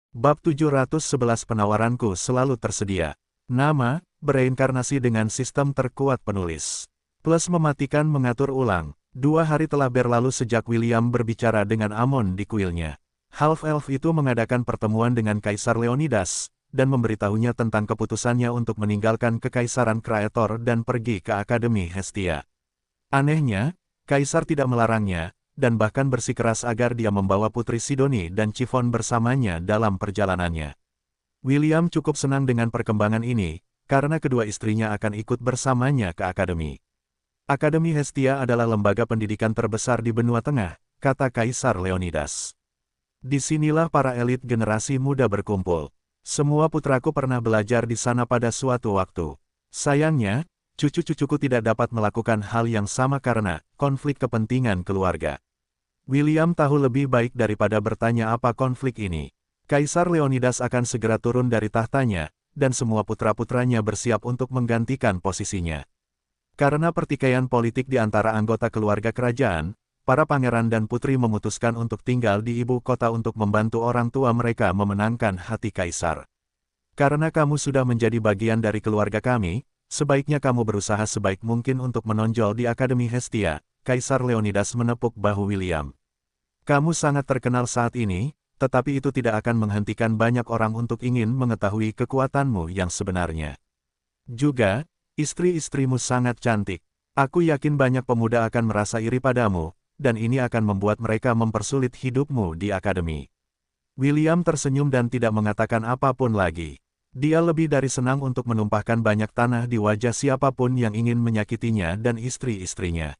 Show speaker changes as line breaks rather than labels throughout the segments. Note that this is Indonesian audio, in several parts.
Bab 711 Penawaranku selalu tersedia. Nama, bereinkarnasi dengan sistem terkuat penulis. Plus mematikan mengatur ulang. 2 hari telah berlalu sejak William berbicara dengan Amon di kuilnya. Half-Elf itu mengadakan pertemuan dengan Kaisar Leonidas, dan memberitahunya tentang keputusannya untuk meninggalkan Kekaisaran Kraetor dan pergi ke Akademi Hestia. Anehnya, Kaisar tidak melarangnya, dan bahkan bersikeras agar dia membawa Putri Sidoni dan Chiffon bersamanya dalam perjalanannya. William cukup senang dengan perkembangan ini, karena kedua istrinya akan ikut bersamanya ke akademi. Akademi Hestia adalah lembaga pendidikan terbesar di benua tengah, kata Kaisar Leonidas. Disinilah para elit generasi muda berkumpul. Semua putraku pernah belajar di sana pada suatu waktu. Sayangnya, cucu-cucuku tidak dapat melakukan hal yang sama karena konflik kepentingan keluarga. William tahu lebih baik daripada bertanya apa konflik ini. Kaisar Leonidas akan segera turun dari tahtanya, dan semua putra-putranya bersiap untuk menggantikan posisinya. Karena pertikaian politik di antara anggota keluarga kerajaan, para pangeran dan putri memutuskan untuk tinggal di ibu kota untuk membantu orang tua mereka memenangkan hati Kaisar. Karena kamu sudah menjadi bagian dari keluarga kami, sebaiknya kamu berusaha sebaik mungkin untuk menonjol di Akademi Hestia. Kaisar Leonidas menepuk bahu William. Kamu sangat terkenal saat ini, tetapi itu tidak akan menghentikan banyak orang untuk ingin mengetahui kekuatanmu yang sebenarnya. Juga, istri-istrimu sangat cantik. Aku yakin banyak pemuda akan merasa iri padamu, dan ini akan membuat mereka mempersulit hidupmu di akademi. William tersenyum dan tidak mengatakan apapun lagi. Dia lebih dari senang untuk menumpahkan banyak tanah di wajah siapapun yang ingin menyakitinya dan istri-istrinya.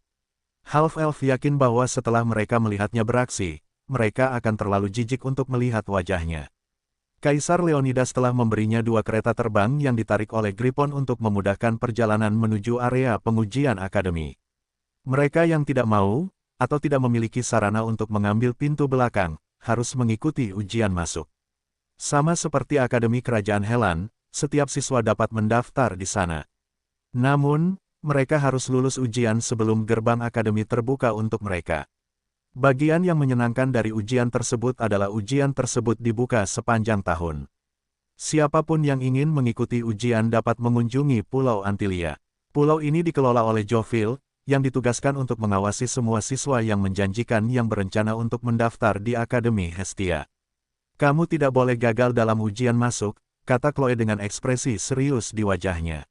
Half-Elf yakin bahwa setelah mereka melihatnya beraksi, mereka akan terlalu jijik untuk melihat wajahnya. Kaisar Leonidas telah memberinya 2 kereta terbang yang ditarik oleh Griffon untuk memudahkan perjalanan menuju area pengujian akademi. Mereka yang tidak mau, atau tidak memiliki sarana untuk mengambil pintu belakang, harus mengikuti ujian masuk. Sama seperti Akademi Kerajaan Helan, setiap siswa dapat mendaftar di sana. Namun, mereka harus lulus ujian sebelum gerbang akademi terbuka untuk mereka. Bagian yang menyenangkan dari ujian tersebut adalah ujian tersebut dibuka sepanjang tahun. Siapapun yang ingin mengikuti ujian dapat mengunjungi Pulau Antilia. Pulau ini dikelola oleh Joville, yang ditugaskan untuk mengawasi semua siswa yang menjanjikan yang berencana untuk mendaftar di Akademi Hestia. Kamu tidak boleh gagal dalam ujian masuk, kata Chloe dengan ekspresi serius di wajahnya.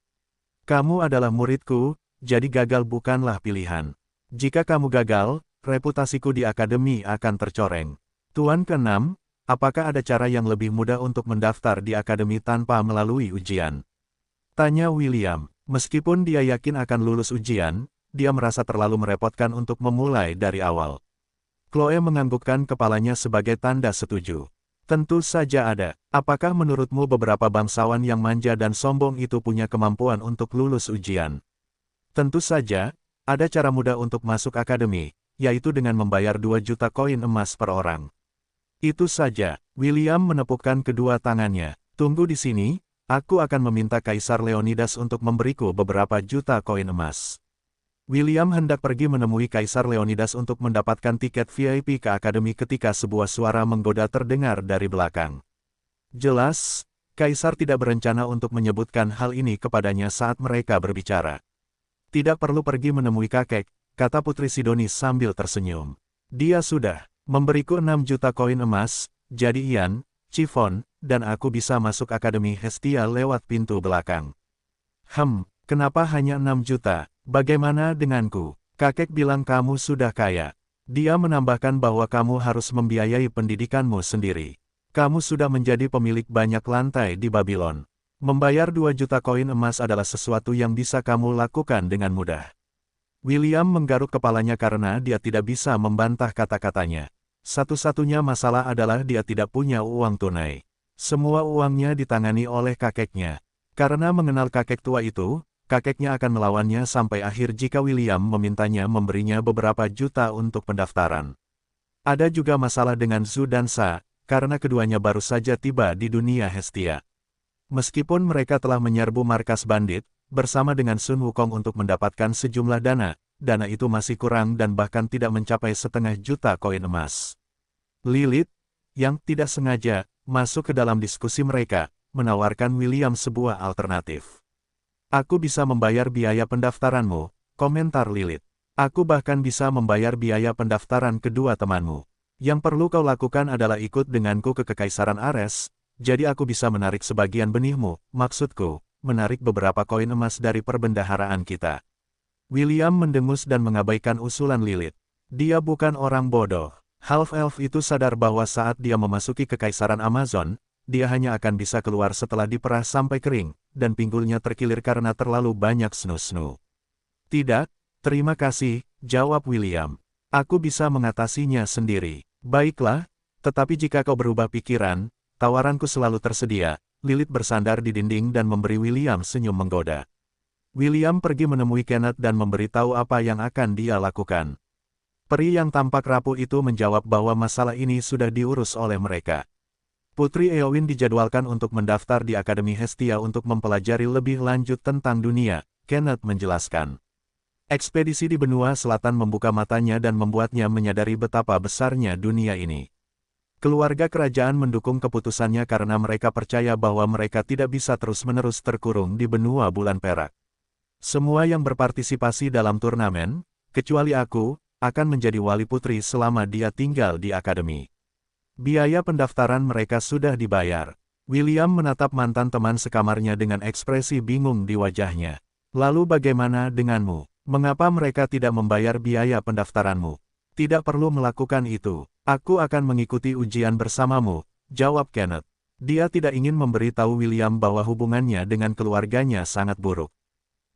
Kamu adalah muridku, jadi gagal bukanlah pilihan. Jika kamu gagal, reputasiku di akademi akan tercoreng. Tuan ke-6, apakah ada cara yang lebih mudah untuk mendaftar di akademi tanpa melalui ujian? Tanya William. Meskipun dia yakin akan lulus ujian, dia merasa terlalu merepotkan untuk memulai dari awal. Chloe menganggukkan kepalanya sebagai tanda setuju. Tentu saja ada. Apakah menurutmu beberapa bangsawan yang manja dan sombong itu punya kemampuan untuk lulus ujian? Tentu saja, ada cara mudah untuk masuk akademi, yaitu dengan membayar 2 juta koin emas per orang. Itu saja. William menepukkan kedua tangannya. Tunggu di sini, aku akan meminta Kaisar Leonidas untuk memberiku beberapa juta koin emas. William hendak pergi menemui Kaisar Leonidas untuk mendapatkan tiket VIP ke akademi ketika sebuah suara menggoda terdengar dari belakang. Jelas, Kaisar tidak berencana untuk menyebutkan hal ini kepadanya saat mereka berbicara. Tidak perlu pergi menemui kakek, kata Putri Sidoni sambil tersenyum. Dia sudah memberiku 6 juta koin emas, jadi Ian, Chiffon, dan aku bisa masuk Akademi Hestia lewat pintu belakang. Kenapa hanya 6 juta? Bagaimana denganku? Kakek bilang kamu sudah kaya. Dia menambahkan bahwa kamu harus membiayai pendidikanmu sendiri. Kamu sudah menjadi pemilik banyak lantai di Babylon. Membayar 2 juta koin emas adalah sesuatu yang bisa kamu lakukan dengan mudah. William menggaruk kepalanya karena dia tidak bisa membantah kata-katanya. Satu-satunya masalah adalah dia tidak punya uang tunai. Semua uangnya ditangani oleh kakeknya. Karena mengenal kakek tua itu, kakeknya akan melawannya sampai akhir jika William memintanya memberinya beberapa juta untuk pendaftaran. Ada juga masalah dengan Zhu dan Sa, karena keduanya baru saja tiba di dunia Hestia. Meskipun mereka telah menyerbu markas bandit, bersama dengan Sun Wukong untuk mendapatkan sejumlah dana itu masih kurang dan bahkan tidak mencapai 0,5 juta koin emas. Lilith, yang tidak sengaja, masuk ke dalam diskusi mereka, menawarkan William sebuah alternatif. Aku bisa membayar biaya pendaftaranmu, komentar Lilith. Aku bahkan bisa membayar biaya pendaftaran kedua temanmu. Yang perlu kau lakukan adalah ikut denganku ke Kekaisaran Ares, jadi aku bisa menarik sebagian benihmu, maksudku, menarik beberapa koin emas dari perbendaharaan kita. William mendengus dan mengabaikan usulan Lilith. Dia bukan orang bodoh. Half-elf itu sadar bahwa saat dia memasuki Kekaisaran Amazon, dia hanya akan bisa keluar setelah diperah sampai kering, dan pinggulnya terkilir karena terlalu banyak snu-snu. Tidak, terima kasih, jawab William. Aku bisa mengatasinya sendiri. Baiklah, tetapi jika kau berubah pikiran, tawaranku selalu tersedia. Lilith bersandar di dinding dan memberi William senyum menggoda. William pergi menemui Kenneth dan memberitahu apa yang akan dia lakukan. Peri yang tampak rapuh itu menjawab bahwa masalah ini sudah diurus oleh mereka. Putri Eowyn dijadwalkan untuk mendaftar di Akademi Hestia untuk mempelajari lebih lanjut tentang dunia, Kenneth menjelaskan. Ekspedisi di benua selatan membuka matanya dan membuatnya menyadari betapa besarnya dunia ini. Keluarga kerajaan mendukung keputusannya karena mereka percaya bahwa mereka tidak bisa terus-menerus terkurung di benua bulan perak. Semua yang berpartisipasi dalam turnamen, kecuali aku, akan menjadi wali putri selama dia tinggal di akademi. Biaya pendaftaran mereka sudah dibayar. William menatap mantan teman sekamarnya dengan ekspresi bingung di wajahnya. Lalu bagaimana denganmu? Mengapa mereka tidak membayar biaya pendaftaranmu? Tidak perlu melakukan itu. Aku akan mengikuti ujian bersamamu, jawab Kenneth. Dia tidak ingin memberitahu William bahwa hubungannya dengan keluarganya sangat buruk.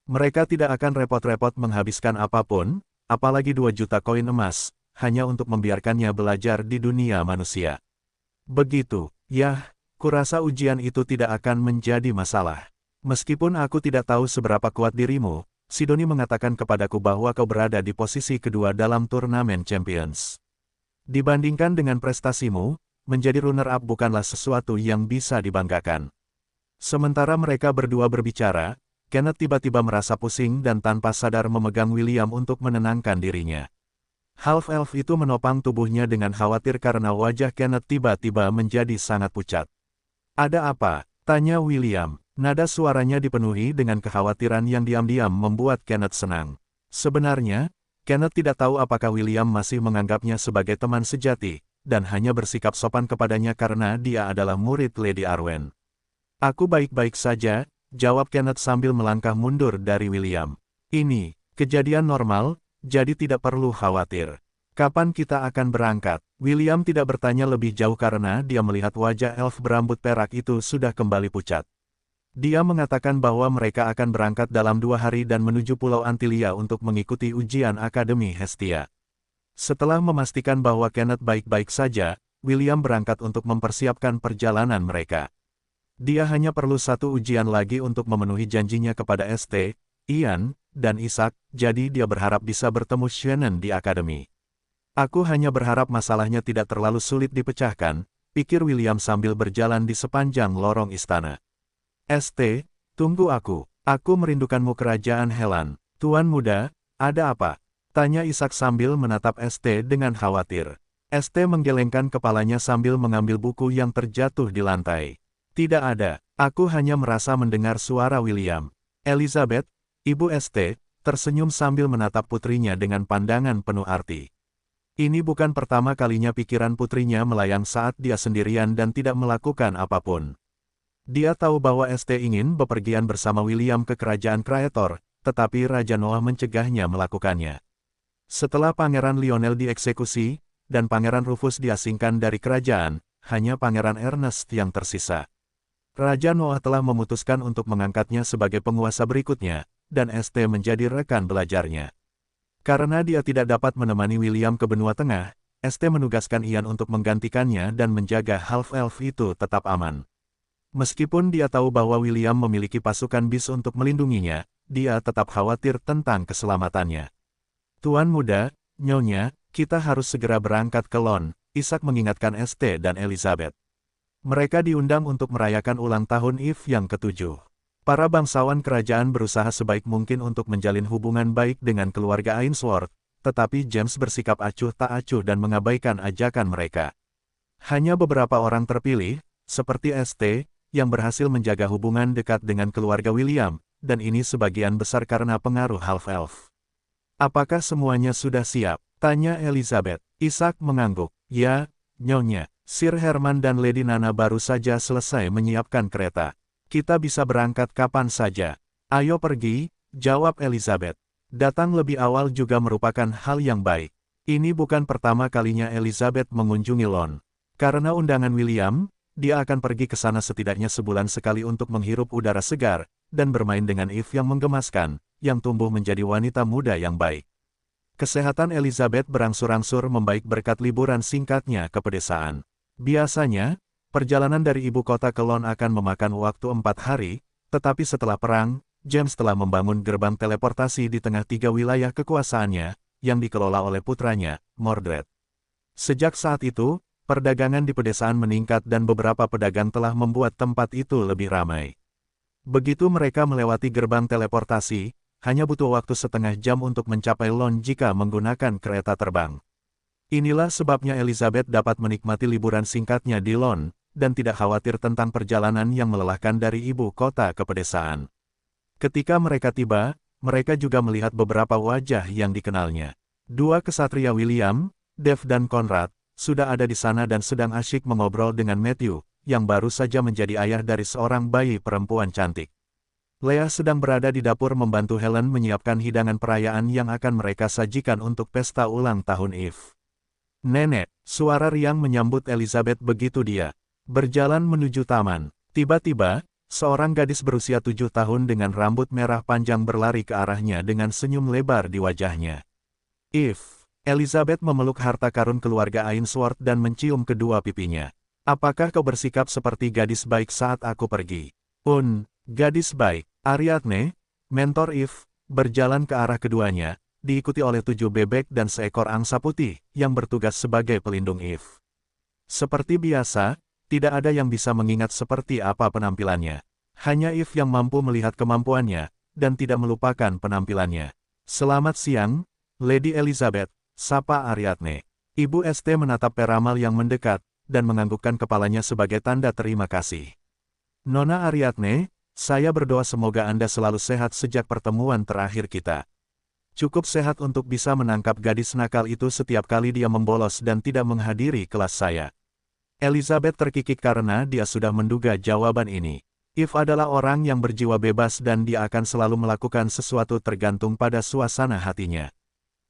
Mereka tidak akan repot-repot menghabiskan apapun, apalagi 2 juta koin emas, hanya untuk membiarkannya belajar di dunia manusia. Begitu, yah, kurasa ujian itu tidak akan menjadi masalah. Meskipun aku tidak tahu seberapa kuat dirimu, Sidoni mengatakan kepadaku bahwa kau berada di posisi kedua dalam turnamen Champions. Dibandingkan dengan prestasimu, menjadi runner-up bukanlah sesuatu yang bisa dibanggakan. Sementara mereka berdua berbicara, Kenneth tiba-tiba merasa pusing dan tanpa sadar memegang William untuk menenangkan dirinya. Half-elf itu menopang tubuhnya dengan khawatir karena wajah Kenneth tiba-tiba menjadi sangat pucat. Ada apa? Tanya William. Nada suaranya dipenuhi dengan kekhawatiran yang diam-diam membuat Kenneth senang. Sebenarnya, Kenneth tidak tahu apakah William masih menganggapnya sebagai teman sejati, dan hanya bersikap sopan kepadanya karena dia adalah murid Lady Arwen. Aku baik-baik saja, jawab Kenneth sambil melangkah mundur dari William. Ini, kejadian normal, jadi tidak perlu khawatir. Kapan kita akan berangkat? William tidak bertanya lebih jauh karena dia melihat wajah elf berambut perak itu sudah kembali pucat. Dia mengatakan bahwa mereka akan berangkat dalam 2 hari dan menuju Pulau Antilia untuk mengikuti ujian Akademi Hestia. Setelah memastikan bahwa Kenneth baik-baik saja, William berangkat untuk mempersiapkan perjalanan mereka. Dia hanya perlu 1 ujian lagi untuk memenuhi janjinya kepada St. Ian dan Isaac, jadi dia berharap bisa bertemu Shannon di akademi. Aku hanya berharap masalahnya tidak terlalu sulit dipecahkan, pikir William sambil berjalan di sepanjang lorong istana. St, tunggu aku merindukanmu kerajaan Helan. Tuan muda, ada apa? Tanya Isaac sambil menatap St dengan khawatir. St menggelengkan kepalanya sambil mengambil buku yang terjatuh di lantai. Tidak ada, aku hanya merasa mendengar suara William. Elizabeth, Ibu St, tersenyum sambil menatap putrinya dengan pandangan penuh arti. Ini bukan pertama kalinya pikiran putrinya melayang saat dia sendirian dan tidak melakukan apapun. Dia tahu bahwa St ingin bepergian bersama William ke kerajaan Kraetor, tetapi Raja Noah mencegahnya melakukannya. Setelah Pangeran Lionel dieksekusi, dan Pangeran Rufus diasingkan dari kerajaan, hanya Pangeran Ernest yang tersisa. Raja Noah telah memutuskan untuk mengangkatnya sebagai penguasa berikutnya, dan St menjadi rekan belajarnya. Karena dia tidak dapat menemani William ke benua tengah, St menugaskan Ian untuk menggantikannya dan menjaga half-elf itu tetap aman. Meskipun dia tahu bahwa William memiliki pasukan bis untuk melindunginya, dia tetap khawatir tentang keselamatannya. Tuan muda, Nyonya, kita harus segera berangkat ke Lon, Isaac mengingatkan St dan Elizabeth. Mereka diundang untuk merayakan ulang tahun Eve yang ke-7. Para bangsawan kerajaan berusaha sebaik mungkin untuk menjalin hubungan baik dengan keluarga Ainsworth, tetapi James bersikap acuh tak acuh dan mengabaikan ajakan mereka. Hanya beberapa orang terpilih, seperti ST, yang berhasil menjaga hubungan dekat dengan keluarga William, dan ini sebagian besar karena pengaruh half-elf. Apakah semuanya sudah siap? Tanya Elizabeth. Isaac mengangguk. Ya, Nyonya. Sir Herman dan Lady Nana baru saja selesai menyiapkan kereta. Kita bisa berangkat kapan saja. Ayo pergi, jawab Elizabeth. Datang lebih awal juga merupakan hal yang baik. Ini bukan pertama kalinya Elizabeth mengunjungi Lon. Karena undangan William, dia akan pergi ke sana setidaknya sebulan sekali untuk menghirup udara segar, dan bermain dengan Eve yang menggemaskan, yang tumbuh menjadi wanita muda yang baik. Kesehatan Elizabeth berangsur-angsur membaik berkat liburan singkatnya ke pedesaan. Biasanya, perjalanan dari ibu kota ke Lon akan memakan waktu 4 hari, tetapi setelah perang, James telah membangun gerbang teleportasi di tengah 3 wilayah kekuasaannya, yang dikelola oleh putranya, Mordred. Sejak saat itu, perdagangan di pedesaan meningkat dan beberapa pedagang telah membuat tempat itu lebih ramai. Begitu mereka melewati gerbang teleportasi, hanya butuh waktu setengah jam untuk mencapai Lon jika menggunakan kereta terbang. Inilah sebabnya Elizabeth dapat menikmati liburan singkatnya di Lon, dan tidak khawatir tentang perjalanan yang melelahkan dari ibu kota ke pedesaan. Ketika mereka tiba, mereka juga melihat beberapa wajah yang dikenalnya. 2 kesatria William, Dave dan Conrad, sudah ada di sana dan sedang asyik mengobrol dengan Matthew, yang baru saja menjadi ayah dari seorang bayi perempuan cantik. Leah sedang berada di dapur membantu Helen menyiapkan hidangan perayaan yang akan mereka sajikan untuk pesta ulang tahun Eve. Nenek, suara riang menyambut Elizabeth begitu dia berjalan menuju taman. Tiba-tiba, seorang gadis berusia 7 tahun dengan rambut merah panjang berlari ke arahnya dengan senyum lebar di wajahnya. Eve. Elizabeth memeluk harta karun keluarga Ainsworth dan mencium kedua pipinya. Apakah kau bersikap seperti gadis baik saat aku pergi? Gadis baik. Ariadne, mentor Eve, berjalan ke arah keduanya, diikuti oleh 7 bebek dan seekor angsa putih, yang bertugas sebagai pelindung Eve. Seperti biasa, tidak ada yang bisa mengingat seperti apa penampilannya. Hanya Eve yang mampu melihat kemampuannya, dan tidak melupakan penampilannya. Selamat siang, Lady Elizabeth, sapa Ariadne. Ibu ST menatap peramal yang mendekat, dan menganggukkan kepalanya sebagai tanda terima kasih. Nona Ariadne, saya berdoa semoga Anda selalu sehat sejak pertemuan terakhir kita. Cukup sehat untuk bisa menangkap gadis nakal itu setiap kali dia membolos dan tidak menghadiri kelas saya. Elizabeth terkikik karena dia sudah menduga jawaban ini. Eve adalah orang yang berjiwa bebas dan dia akan selalu melakukan sesuatu tergantung pada suasana hatinya.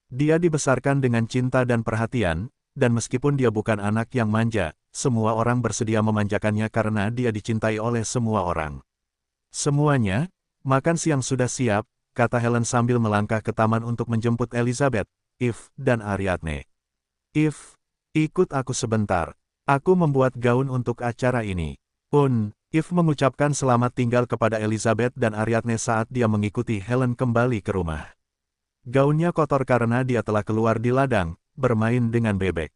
Dia dibesarkan dengan cinta dan perhatian, dan meskipun dia bukan anak yang manja, semua orang bersedia memanjakannya karena dia dicintai oleh semua orang. Semuanya, makan siang sudah siap, kata Helen sambil melangkah ke taman untuk menjemput Elizabeth, Eve, dan Ariadne. Eve, ikut aku sebentar. Aku membuat gaun untuk acara ini. Eve mengucapkan selamat tinggal kepada Elizabeth dan Ariadne saat dia mengikuti Helen kembali ke rumah. Gaunnya kotor karena dia telah keluar di ladang, bermain dengan bebek.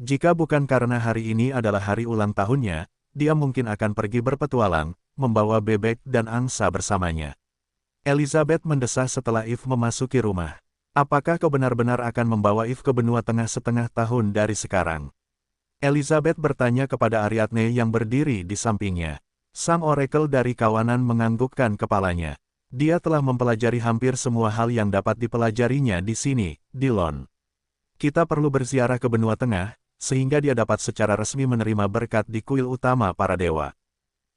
Jika bukan karena hari ini adalah hari ulang tahunnya, dia mungkin akan pergi berpetualang, membawa bebek dan angsa bersamanya. Elizabeth mendesah setelah Eve memasuki rumah. Apakah kau benar-benar akan membawa Eve ke benua tengah setengah tahun dari sekarang? Elizabeth bertanya kepada Ariadne yang berdiri di sampingnya. Sang orakel dari kawanan menganggukkan kepalanya. Dia telah mempelajari hampir semua hal yang dapat dipelajarinya di sini, di Lon. Kita perlu berziarah ke benua tengah, sehingga dia dapat secara resmi menerima berkat di kuil utama para dewa.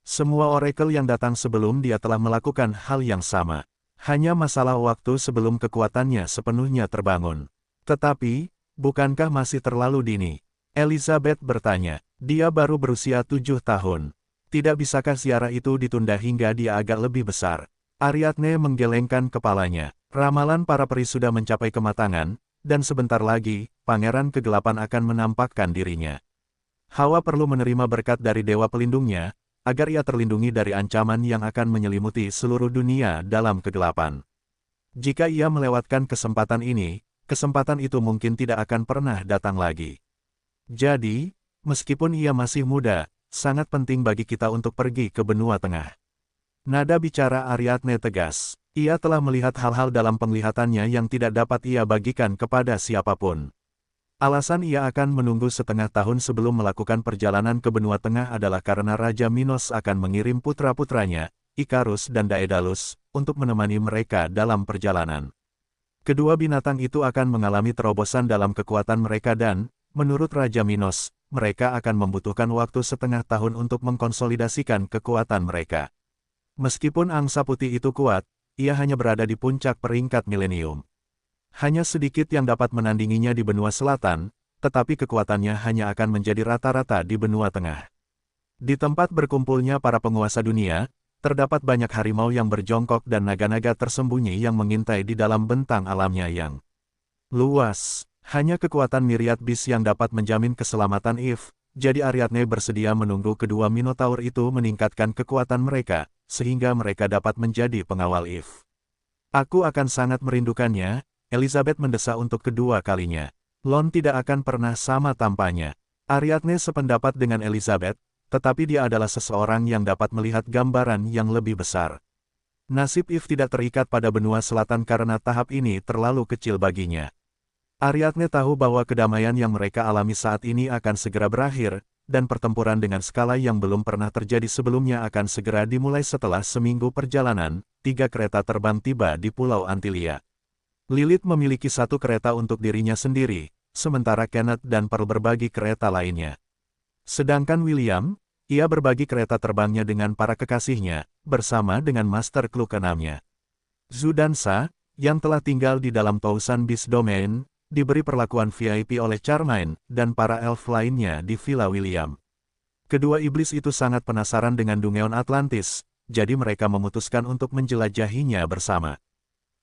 Semua orakel yang datang sebelum dia telah melakukan hal yang sama. Hanya masalah waktu sebelum kekuatannya sepenuhnya terbangun. Tetapi, bukankah masih terlalu dini? Elizabeth bertanya. Dia baru berusia 7 tahun. Tidak bisakah ziarah itu ditunda hingga dia agak lebih besar? Ariadne menggelengkan kepalanya. Ramalan para peri sudah mencapai kematangan, dan sebentar lagi, Pangeran Kegelapan akan menampakkan dirinya. Hawa perlu menerima berkat dari dewa pelindungnya, agar ia terlindungi dari ancaman yang akan menyelimuti seluruh dunia dalam kegelapan. Jika ia melewatkan kesempatan ini, kesempatan itu mungkin tidak akan pernah datang lagi. Jadi, meskipun ia masih muda, sangat penting bagi kita untuk pergi ke benua tengah. Nada bicara Ariadne tegas. Ia telah melihat hal-hal dalam penglihatannya yang tidak dapat ia bagikan kepada siapapun. Alasan ia akan menunggu setengah tahun sebelum melakukan perjalanan ke benua tengah adalah karena Raja Minos akan mengirim putra-putranya, Ikarus dan Daedalus, untuk menemani mereka dalam perjalanan. Kedua binatang itu akan mengalami terobosan dalam kekuatan mereka dan, menurut Raja Minos, mereka akan membutuhkan waktu setengah tahun untuk mengkonsolidasikan kekuatan mereka. Meskipun angsa putih itu kuat, ia hanya berada di puncak peringkat milenium. Hanya sedikit yang dapat menandinginya di benua selatan, tetapi kekuatannya hanya akan menjadi rata-rata di benua tengah. Di tempat berkumpulnya para penguasa dunia, terdapat banyak harimau yang berjongkok dan naga-naga tersembunyi yang mengintai di dalam bentang alamnya yang luas. Hanya kekuatan Myriad Beast yang dapat menjamin keselamatan Eve, jadi Ariadne bersedia menunggu kedua Minotaur itu meningkatkan kekuatan mereka, sehingga mereka dapat menjadi pengawal Eve. Aku akan sangat merindukannya, Elizabeth mendesak untuk kedua kalinya. Lon tidak akan pernah sama tampaknya. Ariadne sependapat dengan Elizabeth, tetapi dia adalah seseorang yang dapat melihat gambaran yang lebih besar. Nasib Eve tidak terikat pada benua selatan karena tahap ini terlalu kecil baginya. Ariadne tahu bahwa kedamaian yang mereka alami saat ini akan segera berakhir, dan pertempuran dengan skala yang belum pernah terjadi sebelumnya akan segera dimulai setelah seminggu perjalanan. 3 kereta terbang tiba di Pulau Antilia. Lilith memiliki 1 kereta untuk dirinya sendiri, sementara Kenneth dan Pearl berbagi kereta lainnya. Sedangkan William, ia berbagi kereta terbangnya dengan para kekasihnya, bersama dengan Master Clue ke-6-nya. Zhu dan Sa, yang telah tinggal di dalam Thousand Beast Domain, diberi perlakuan VIP oleh Charmaine dan para elf lainnya di Villa William. Kedua iblis itu sangat penasaran dengan Dungeon Atlantis, jadi mereka memutuskan untuk menjelajahinya bersama.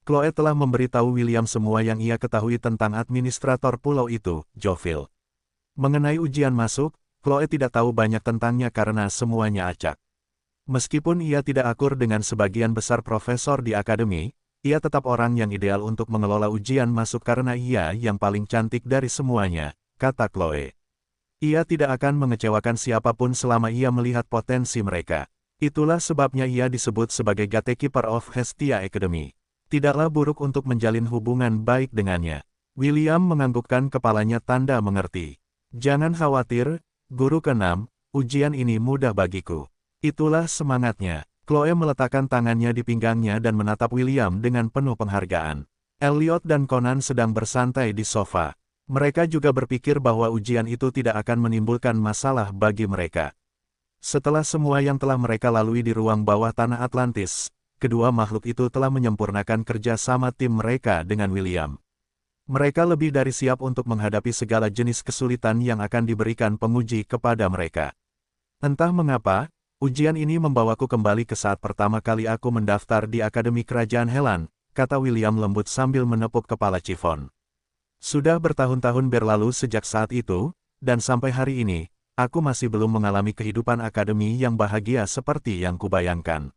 Chloe telah memberitahu William semua yang ia ketahui tentang administrator pulau itu, Jovial. Mengenai ujian masuk, Chloe tidak tahu banyak tentangnya karena semuanya acak. Meskipun ia tidak akur dengan sebagian besar profesor di akademi, ia tetap orang yang ideal untuk mengelola ujian masuk karena ia yang paling cantik dari semuanya, kata Chloe. Ia tidak akan mengecewakan siapapun selama ia melihat potensi mereka. Itulah sebabnya ia disebut sebagai Gatekeeper of Hestia Academy. Tidaklah buruk untuk menjalin hubungan baik dengannya. William menganggukkan kepalanya tanda mengerti. Jangan khawatir, Guru ke-6, ujian ini mudah bagiku. Itulah semangatnya. Chloe meletakkan tangannya di pinggangnya dan menatap William dengan penuh penghargaan. Elliot dan Conan sedang bersantai di sofa. Mereka juga berpikir bahwa ujian itu tidak akan menimbulkan masalah bagi mereka. Setelah semua yang telah mereka lalui di ruang bawah tanah Atlantis, kedua makhluk itu telah menyempurnakan kerja sama tim mereka dengan William. Mereka lebih dari siap untuk menghadapi segala jenis kesulitan yang akan diberikan penguji kepada mereka. Entah mengapa, ujian ini membawaku kembali ke saat pertama kali aku mendaftar di Akademi Kerajaan Helan, kata William lembut sambil menepuk kepala Chiffon. Sudah bertahun-tahun berlalu sejak saat itu, dan sampai hari ini, aku masih belum mengalami kehidupan akademi yang bahagia seperti yang kubayangkan.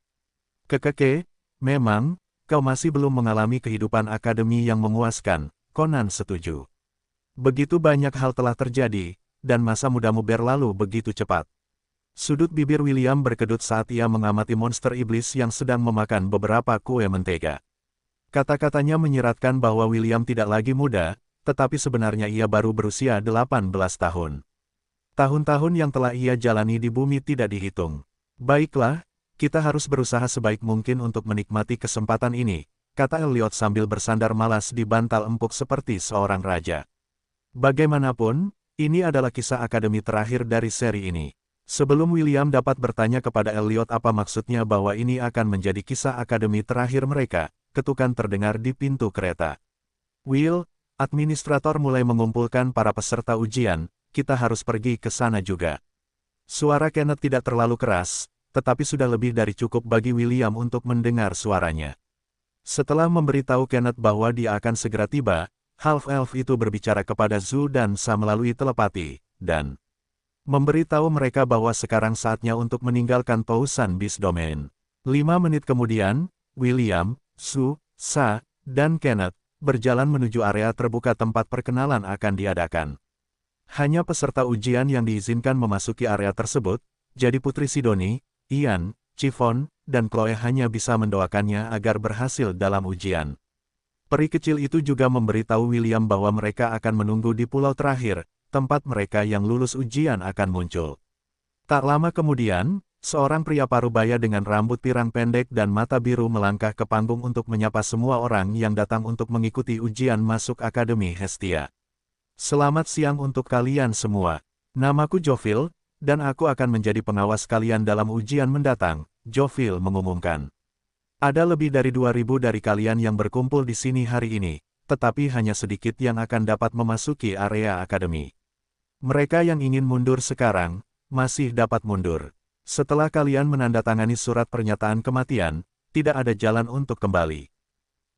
Kekeke, memang, kau masih belum mengalami kehidupan akademi yang memuaskan, Conan setuju. Begitu banyak hal telah terjadi, dan masa mudamu berlalu begitu cepat. Sudut bibir William berkedut saat ia mengamati monster iblis yang sedang memakan beberapa kue mentega. Kata-katanya menyiratkan bahwa William tidak lagi muda, tetapi sebenarnya ia baru berusia 18 tahun. Tahun-tahun yang telah ia jalani di bumi tidak dihitung. Baiklah, kita harus berusaha sebaik mungkin untuk menikmati kesempatan ini, kata Elliot sambil bersandar malas di bantal empuk seperti seorang raja. Bagaimanapun, ini adalah kisah akademi terakhir dari seri ini. Sebelum William dapat bertanya kepada Elliot apa maksudnya bahwa ini akan menjadi kisah akademi terakhir mereka, ketukan terdengar di pintu kereta. Will, administrator mulai mengumpulkan para peserta ujian, kita harus pergi ke sana juga. Suara Kenneth tidak terlalu keras, tetapi sudah lebih dari cukup bagi William untuk mendengar suaranya. Setelah memberitahu Kenneth bahwa dia akan segera tiba, Half-Elf itu berbicara kepada Zhu dan Sa melalui telepati, dan memberitahu mereka bahwa sekarang saatnya untuk meninggalkan Thousand Beast Domain. 5 menit kemudian, William, Zhu, Sa, dan Kenneth berjalan menuju area terbuka tempat perkenalan akan diadakan. Hanya peserta ujian yang diizinkan memasuki area tersebut, jadi Putri Sidoni, Ian, Chiffon, dan Chloe hanya bisa mendoakannya agar berhasil dalam ujian. Peri kecil itu juga memberitahu William bahwa mereka akan menunggu di pulau terakhir, tempat mereka yang lulus ujian akan muncul. Tak lama kemudian, seorang pria parubaya dengan rambut pirang pendek dan mata biru melangkah ke panggung untuk menyapa semua orang yang datang untuk mengikuti ujian masuk Akademi Hestia. Selamat siang untuk kalian semua. Namaku Jovil, dan aku akan menjadi pengawas kalian dalam ujian mendatang, Jovil mengumumkan. Ada lebih dari 2.000 dari kalian yang berkumpul di sini hari ini, tetapi hanya sedikit yang akan dapat memasuki area akademi. Mereka yang ingin mundur sekarang, masih dapat mundur. Setelah kalian menandatangani surat pernyataan kematian, tidak ada jalan untuk kembali.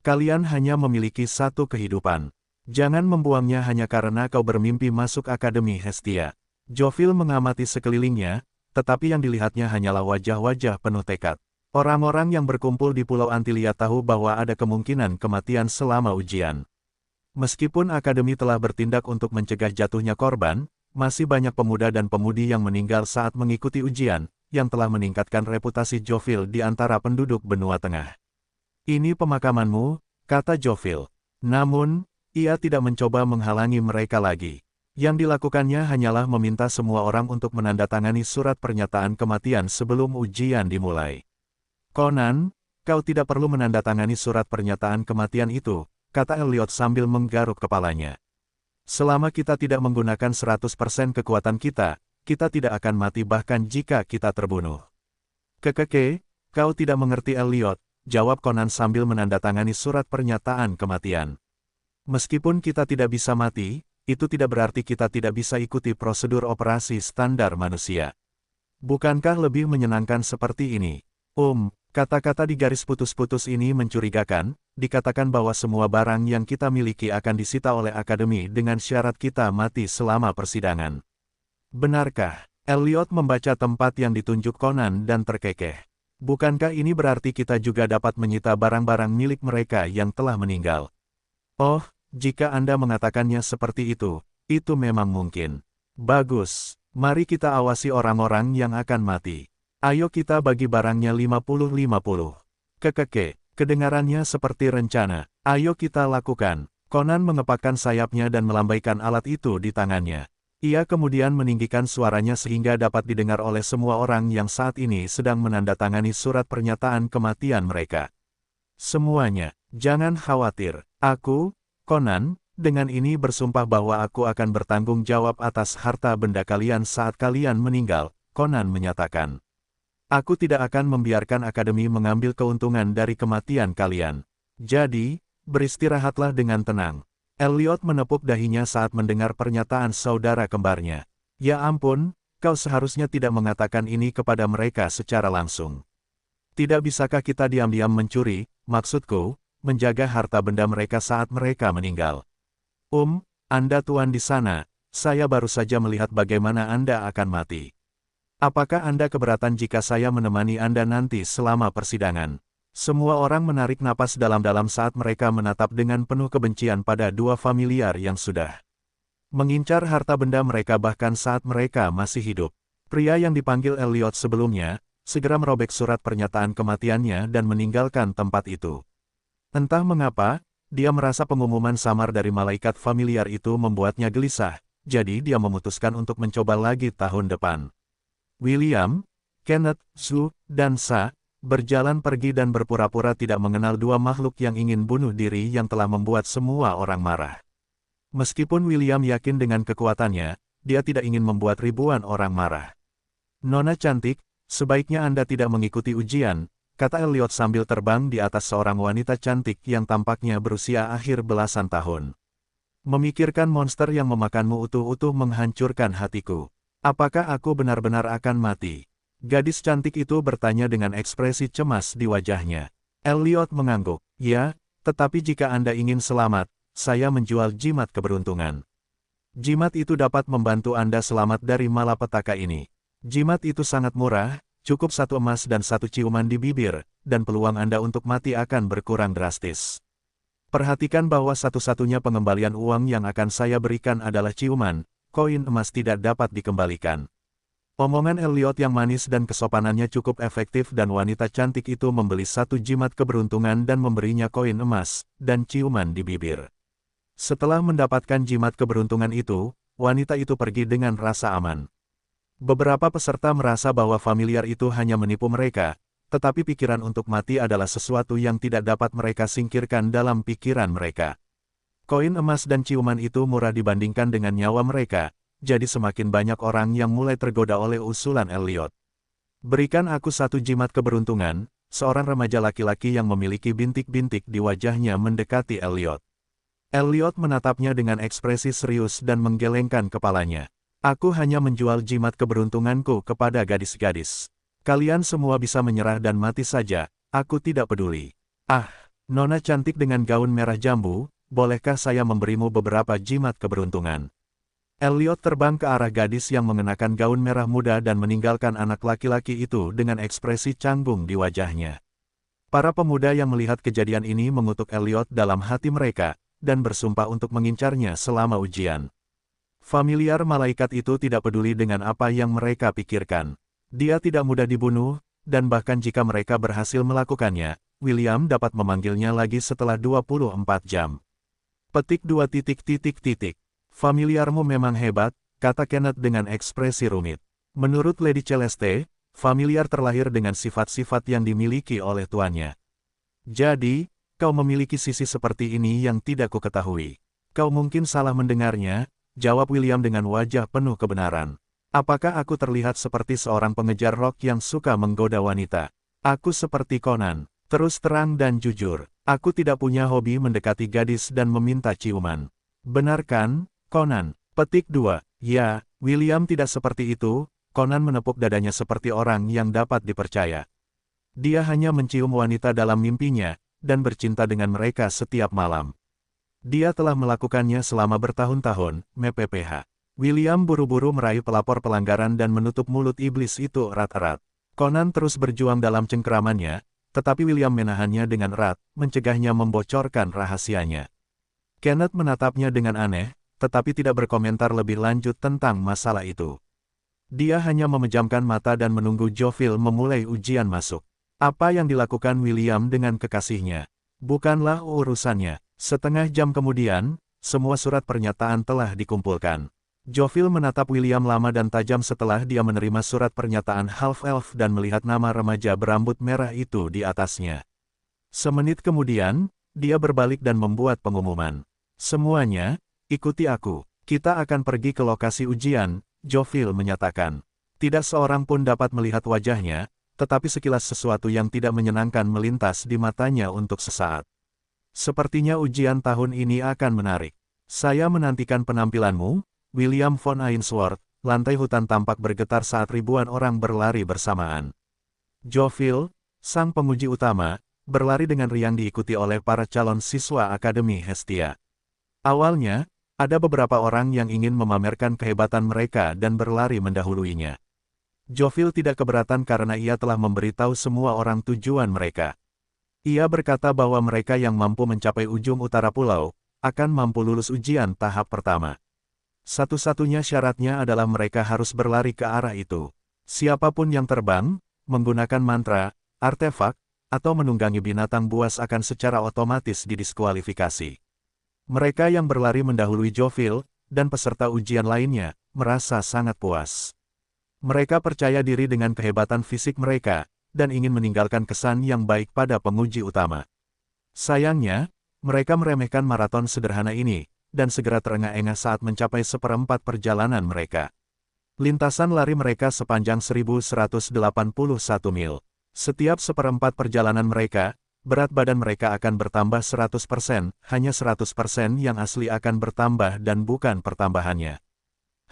Kalian hanya memiliki satu kehidupan. Jangan membuangnya hanya karena kau bermimpi masuk Akademi Hestia. Jovil mengamati sekelilingnya, tetapi yang dilihatnya hanyalah wajah-wajah penuh tekad. Orang-orang yang berkumpul di Pulau Antilia tahu bahwa ada kemungkinan kematian selama ujian. Meskipun Akademi telah bertindak untuk mencegah jatuhnya korban, masih banyak pemuda dan pemudi yang meninggal saat mengikuti ujian, yang telah meningkatkan reputasi Jovil di antara penduduk benua tengah. Ini pemakamanmu, kata Jovil. Namun, ia tidak mencoba menghalangi mereka lagi. Yang dilakukannya hanyalah meminta semua orang untuk menandatangani surat pernyataan kematian sebelum ujian dimulai. Conan, kau tidak perlu menandatangani surat pernyataan kematian itu, kata Elliot sambil menggaruk kepalanya. Selama kita tidak menggunakan 100% kekuatan kita tidak akan mati bahkan jika kita terbunuh. Kekeke, kau tidak mengerti Elliot, jawab Conan sambil menandatangani surat pernyataan kematian. Meskipun kita tidak bisa mati, itu tidak berarti kita tidak bisa ikuti prosedur operasi standar manusia. Bukankah lebih menyenangkan seperti ini? Kata-kata di garis putus-putus ini mencurigakan, dikatakan bahwa semua barang yang kita miliki akan disita oleh Akademi dengan syarat kita mati selama persidangan. Benarkah? Elliot membaca tempat yang ditunjuk Conan dan terkekeh. Bukankah ini berarti kita juga dapat menyita barang-barang milik mereka yang telah meninggal? Oh, jika Anda mengatakannya seperti itu memang mungkin. Bagus, mari kita awasi orang-orang yang akan mati. Ayo kita bagi barangnya 50-50. Kekeke, kedengarannya seperti rencana. Ayo kita lakukan. Conan mengepakkan sayapnya dan melambaikan alat itu di tangannya. Ia kemudian meninggikan suaranya sehingga dapat didengar oleh semua orang yang saat ini sedang menandatangani surat pernyataan kematian mereka. Semuanya, jangan khawatir. Aku, Conan, dengan ini bersumpah bahwa aku akan bertanggung jawab atas harta benda kalian saat kalian meninggal, Conan menyatakan. Aku tidak akan membiarkan Akademi mengambil keuntungan dari kematian kalian. Jadi, beristirahatlah dengan tenang. Elliot menepuk dahinya saat mendengar pernyataan saudara kembarnya. Ya ampun, kau seharusnya tidak mengatakan ini kepada mereka secara langsung. Tidak bisakah kita diam-diam mencuri, maksudku, menjaga harta benda mereka saat mereka meninggal? Anda tuan di sana, saya baru saja melihat bagaimana Anda akan mati. Apakah Anda keberatan jika saya menemani Anda nanti selama persidangan? Semua orang menarik napas dalam-dalam saat mereka menatap dengan penuh kebencian pada dua familiar yang sudah mengincar harta benda mereka bahkan saat mereka masih hidup. Pria yang dipanggil Elliot sebelumnya, segera merobek surat pernyataan kematiannya dan meninggalkan tempat itu. Entah mengapa, dia merasa pengumuman samar dari malaikat familiar itu membuatnya gelisah, jadi dia memutuskan untuk mencoba lagi tahun depan. William, Kenneth, Sue, dan Sa, berjalan pergi dan berpura-pura tidak mengenal dua makhluk yang ingin bunuh diri yang telah membuat semua orang marah. Meskipun William yakin dengan kekuatannya, dia tidak ingin membuat ribuan orang marah. Nona cantik, sebaiknya Anda tidak mengikuti ujian, kata Elliot sambil terbang di atas seorang wanita cantik yang tampaknya berusia akhir belasan tahun. Memikirkan monster yang memakanmu utuh-utuh menghancurkan hatiku. Apakah aku benar-benar akan mati? Gadis cantik itu bertanya dengan ekspresi cemas di wajahnya. Elliot mengangguk. Ya, tetapi jika Anda ingin selamat, saya menjual jimat keberuntungan. Jimat itu dapat membantu Anda selamat dari malapetaka ini. Jimat itu sangat murah, cukup 1 emas dan 1 ciuman di bibir, dan peluang Anda untuk mati akan berkurang drastis. Perhatikan bahwa satu-satunya pengembalian uang yang akan saya berikan adalah ciuman. Koin emas tidak dapat dikembalikan. Omongan Elliot yang manis dan kesopanannya cukup efektif dan wanita cantik itu membeli satu jimat keberuntungan dan memberinya koin emas, dan ciuman di bibir. Setelah mendapatkan jimat keberuntungan itu, wanita itu pergi dengan rasa aman. Beberapa peserta merasa bahwa familiar itu hanya menipu mereka, tetapi pikiran untuk mati adalah sesuatu yang tidak dapat mereka singkirkan dalam pikiran mereka. Koin emas dan ciuman itu murah dibandingkan dengan nyawa mereka, jadi semakin banyak orang yang mulai tergoda oleh usulan Elliot. Berikan aku satu jimat keberuntungan, seorang remaja laki-laki yang memiliki bintik-bintik di wajahnya mendekati Elliot. Elliot menatapnya dengan ekspresi serius dan menggelengkan kepalanya. Aku hanya menjual jimat keberuntunganku kepada gadis-gadis. Kalian semua bisa menyerah dan mati saja, aku tidak peduli. Ah, nona cantik dengan gaun merah jambu, bolehkah saya memberimu beberapa jimat keberuntungan? Elliot terbang ke arah gadis yang mengenakan gaun merah muda dan meninggalkan anak laki-laki itu dengan ekspresi canggung di wajahnya. Para pemuda yang melihat kejadian ini mengutuk Elliot dalam hati mereka, dan bersumpah untuk mengincarnya selama ujian. Familiar malaikat itu tidak peduli dengan apa yang mereka pikirkan. Dia tidak mudah dibunuh, dan bahkan jika mereka berhasil melakukannya, William dapat memanggilnya lagi setelah 24 jam. Petik 2. Familiarmu memang hebat, kata Kenneth dengan ekspresi rumit. Menurut Lady Celeste, familiar terlahir dengan sifat-sifat yang dimiliki oleh tuannya. Jadi, kau memiliki sisi seperti ini yang tidak kuketahui. Kau mungkin salah mendengarnya, jawab William dengan wajah penuh kebenaran. Apakah aku terlihat seperti seorang pengejar rock yang suka menggoda wanita? Aku seperti Conan, terus terang dan jujur. Aku tidak punya hobi mendekati gadis dan meminta ciuman. Benar kan, Conan? Petik 2. Ya, William tidak seperti itu. Conan menepuk dadanya seperti orang yang dapat dipercaya. Dia hanya mencium wanita dalam mimpinya, dan bercinta dengan mereka setiap malam. Dia telah melakukannya selama bertahun-tahun, MPPH. William buru-buru meraih pelapor pelanggaran dan menutup mulut iblis itu erat-erat. Conan terus berjuang dalam cengkeramannya, tetapi William menahannya dengan erat, mencegahnya membocorkan rahasianya. Kenneth menatapnya dengan aneh, tetapi tidak berkomentar lebih lanjut tentang masalah itu. Dia hanya memejamkan mata dan menunggu Jovill memulai ujian masuk. Apa yang dilakukan William dengan kekasihnya? Bukanlah urusannya. Setengah jam kemudian, semua surat pernyataan telah dikumpulkan. Jovill menatap William lama dan tajam setelah dia menerima surat pernyataan half-elf dan melihat nama remaja berambut merah itu di atasnya. Semenit kemudian, dia berbalik dan membuat pengumuman. Semuanya, ikuti aku. Kita akan pergi ke lokasi ujian, Jovill menyatakan. Tidak seorang pun dapat melihat wajahnya, tetapi sekilas sesuatu yang tidak menyenangkan melintas di matanya untuk sesaat. Sepertinya ujian tahun ini akan menarik. Saya menantikan penampilanmu, William von Ainsworth. Lantai hutan tampak bergetar saat ribuan orang berlari bersamaan. Jovill, sang penguji utama, berlari dengan riang diikuti oleh para calon siswa Akademi Hestia. Awalnya, ada beberapa orang yang ingin memamerkan kehebatan mereka dan berlari mendahuluinya. Jovill tidak keberatan karena ia telah memberitahu semua orang tujuan mereka. Ia berkata bahwa mereka yang mampu mencapai ujung utara pulau, akan mampu lulus ujian tahap pertama. Satu-satunya syaratnya adalah mereka harus berlari ke arah itu. Siapapun yang terbang, menggunakan mantra, artefak, atau menunggangi binatang buas akan secara otomatis didiskualifikasi. Mereka yang berlari mendahului Jovill, dan peserta ujian lainnya, merasa sangat puas. Mereka percaya diri dengan kehebatan fisik mereka, dan ingin meninggalkan kesan yang baik pada penguji utama. Sayangnya, mereka meremehkan maraton sederhana ini, dan segera terengah-engah saat mencapai seperempat perjalanan mereka. Lintasan lari mereka sepanjang 1181 mil. Setiap seperempat perjalanan mereka, berat badan mereka akan bertambah 100%, hanya 100% yang asli akan bertambah dan bukan pertambahannya.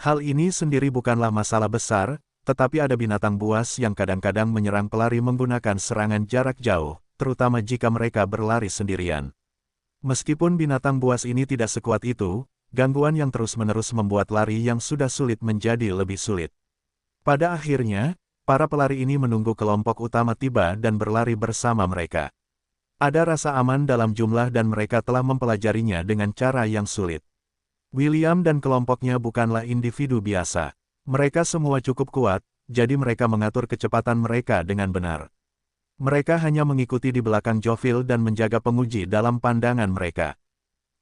Hal ini sendiri bukanlah masalah besar, tetapi ada binatang buas yang kadang-kadang menyerang pelari menggunakan serangan jarak jauh, terutama jika mereka berlari sendirian. Meskipun binatang buas ini tidak sekuat itu, gangguan yang terus-menerus membuat lari yang sudah sulit menjadi lebih sulit. Pada akhirnya, para pelari ini menunggu kelompok utama tiba dan berlari bersama mereka. Ada rasa aman dalam jumlah dan mereka telah mempelajarinya dengan cara yang sulit. William dan kelompoknya bukanlah individu biasa. Mereka semua cukup kuat, jadi mereka mengatur kecepatan mereka dengan benar. Mereka hanya mengikuti di belakang Jovil dan menjaga penguji dalam pandangan mereka.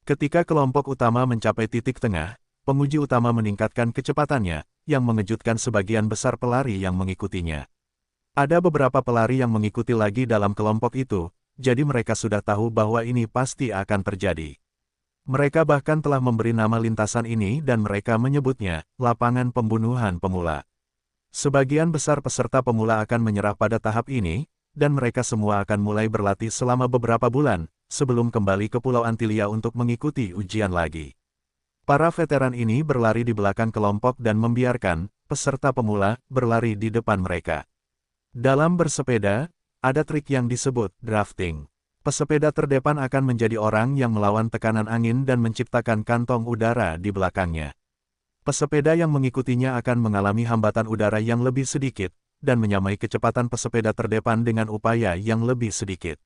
Ketika kelompok utama mencapai titik tengah, penguji utama meningkatkan kecepatannya, yang mengejutkan sebagian besar pelari yang mengikutinya. Ada beberapa pelari yang mengikuti lagi dalam kelompok itu, jadi mereka sudah tahu bahwa ini pasti akan terjadi. Mereka bahkan telah memberi nama lintasan ini dan mereka menyebutnya, lapangan pembunuhan pemula. Sebagian besar peserta pemula akan menyerah pada tahap ini, dan mereka semua akan mulai berlatih selama beberapa bulan, sebelum kembali ke Pulau Antilia untuk mengikuti ujian lagi. Para veteran ini berlari di belakang kelompok dan membiarkan peserta pemula berlari di depan mereka. Dalam bersepeda, ada trik yang disebut drafting. Pesepeda terdepan akan menjadi orang yang melawan tekanan angin dan menciptakan kantong udara di belakangnya. Pesepeda yang mengikutinya akan mengalami hambatan udara yang lebih sedikit, dan menyamai kecepatan pesepeda terdepan dengan upaya yang lebih sedikit.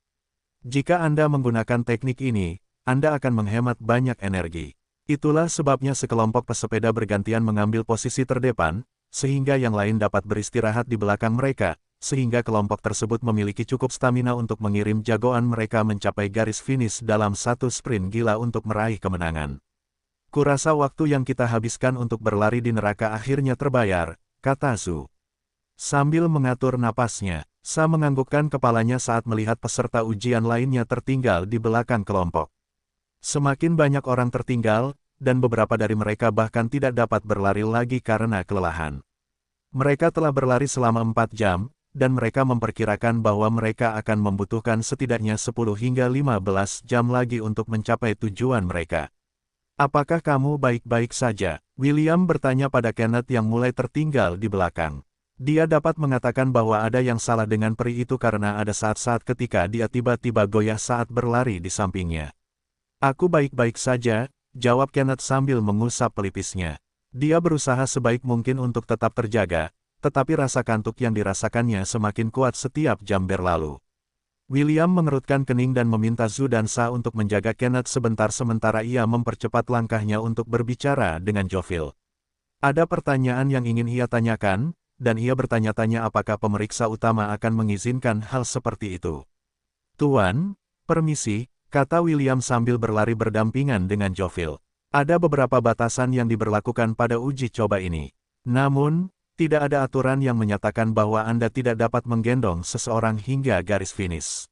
Jika Anda menggunakan teknik ini, Anda akan menghemat banyak energi. Itulah sebabnya sekelompok pesepeda bergantian mengambil posisi terdepan, sehingga yang lain dapat beristirahat di belakang mereka, sehingga kelompok tersebut memiliki cukup stamina untuk mengirim jagoan mereka mencapai garis finish dalam satu sprint gila untuk meraih kemenangan. Kurasa waktu yang kita habiskan untuk berlari di neraka akhirnya terbayar, kata Zhu. Sambil mengatur napasnya, Sa menganggukkan kepalanya saat melihat peserta ujian lainnya tertinggal di belakang kelompok. Semakin banyak orang tertinggal, dan beberapa dari mereka bahkan tidak dapat berlari lagi karena kelelahan. Mereka telah berlari selama 4 jam, dan mereka memperkirakan bahwa mereka akan membutuhkan setidaknya 10 hingga 15 jam lagi untuk mencapai tujuan mereka. Apakah kamu baik-baik saja? William bertanya pada Kenneth yang mulai tertinggal di belakang. Dia dapat mengatakan bahwa ada yang salah dengan peri itu karena ada saat-saat ketika dia tiba-tiba goyah saat berlari di sampingnya. Aku baik-baik saja, jawab Kenneth sambil mengusap pelipisnya. Dia berusaha sebaik mungkin untuk tetap terjaga, tetapi rasa kantuk yang dirasakannya semakin kuat setiap jam berlalu. William mengerutkan kening dan meminta Zhu dan Sa untuk menjaga Kenneth sebentar sementara ia mempercepat langkahnya untuk berbicara dengan Jovil. Ada pertanyaan yang ingin ia tanyakan, dan ia bertanya-tanya apakah pemeriksa utama akan mengizinkan hal seperti itu. Tuan, permisi, kata William sambil berlari berdampingan dengan Jovil. Ada beberapa batasan yang diberlakukan pada uji coba ini. Namun, tidak ada aturan yang menyatakan bahwa Anda tidak dapat menggendong seseorang hingga garis finish.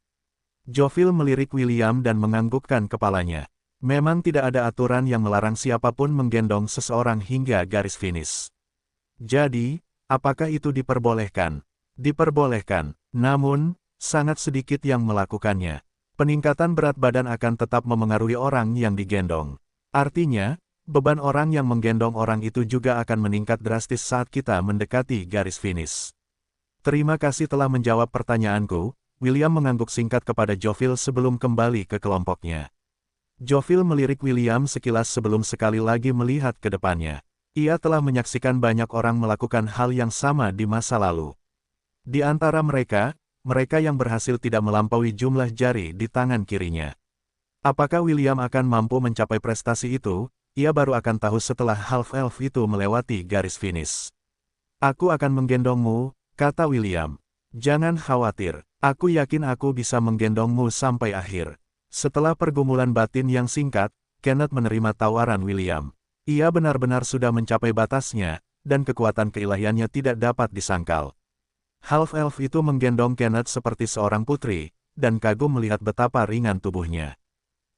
Jovil melirik William dan menganggukkan kepalanya. Memang tidak ada aturan yang melarang siapapun menggendong seseorang hingga garis finish. Jadi, apakah itu diperbolehkan? Diperbolehkan, namun, sangat sedikit yang melakukannya. Peningkatan berat badan akan tetap memengaruhi orang yang digendong. Artinya, beban orang yang menggendong orang itu juga akan meningkat drastis saat kita mendekati garis finish. Terima kasih telah menjawab pertanyaanku, William mengangguk singkat kepada Jovil sebelum kembali ke kelompoknya. Jovil melirik William sekilas sebelum sekali lagi melihat ke depannya. Ia telah menyaksikan banyak orang melakukan hal yang sama di masa lalu. Di antara mereka, mereka yang berhasil tidak melampaui jumlah jari di tangan kirinya. Apakah William akan mampu mencapai prestasi itu? Ia baru akan tahu setelah half-elf itu melewati garis finish. Aku akan menggendongmu, kata William. Jangan khawatir, aku yakin aku bisa menggendongmu sampai akhir. Setelah pergumulan batin yang singkat, Kenneth menerima tawaran William. Ia benar-benar sudah mencapai batasnya, dan kekuatan keilahiannya tidak dapat disangkal. Half-elf itu menggendong Kenneth seperti seorang putri, dan kagum melihat betapa ringan tubuhnya.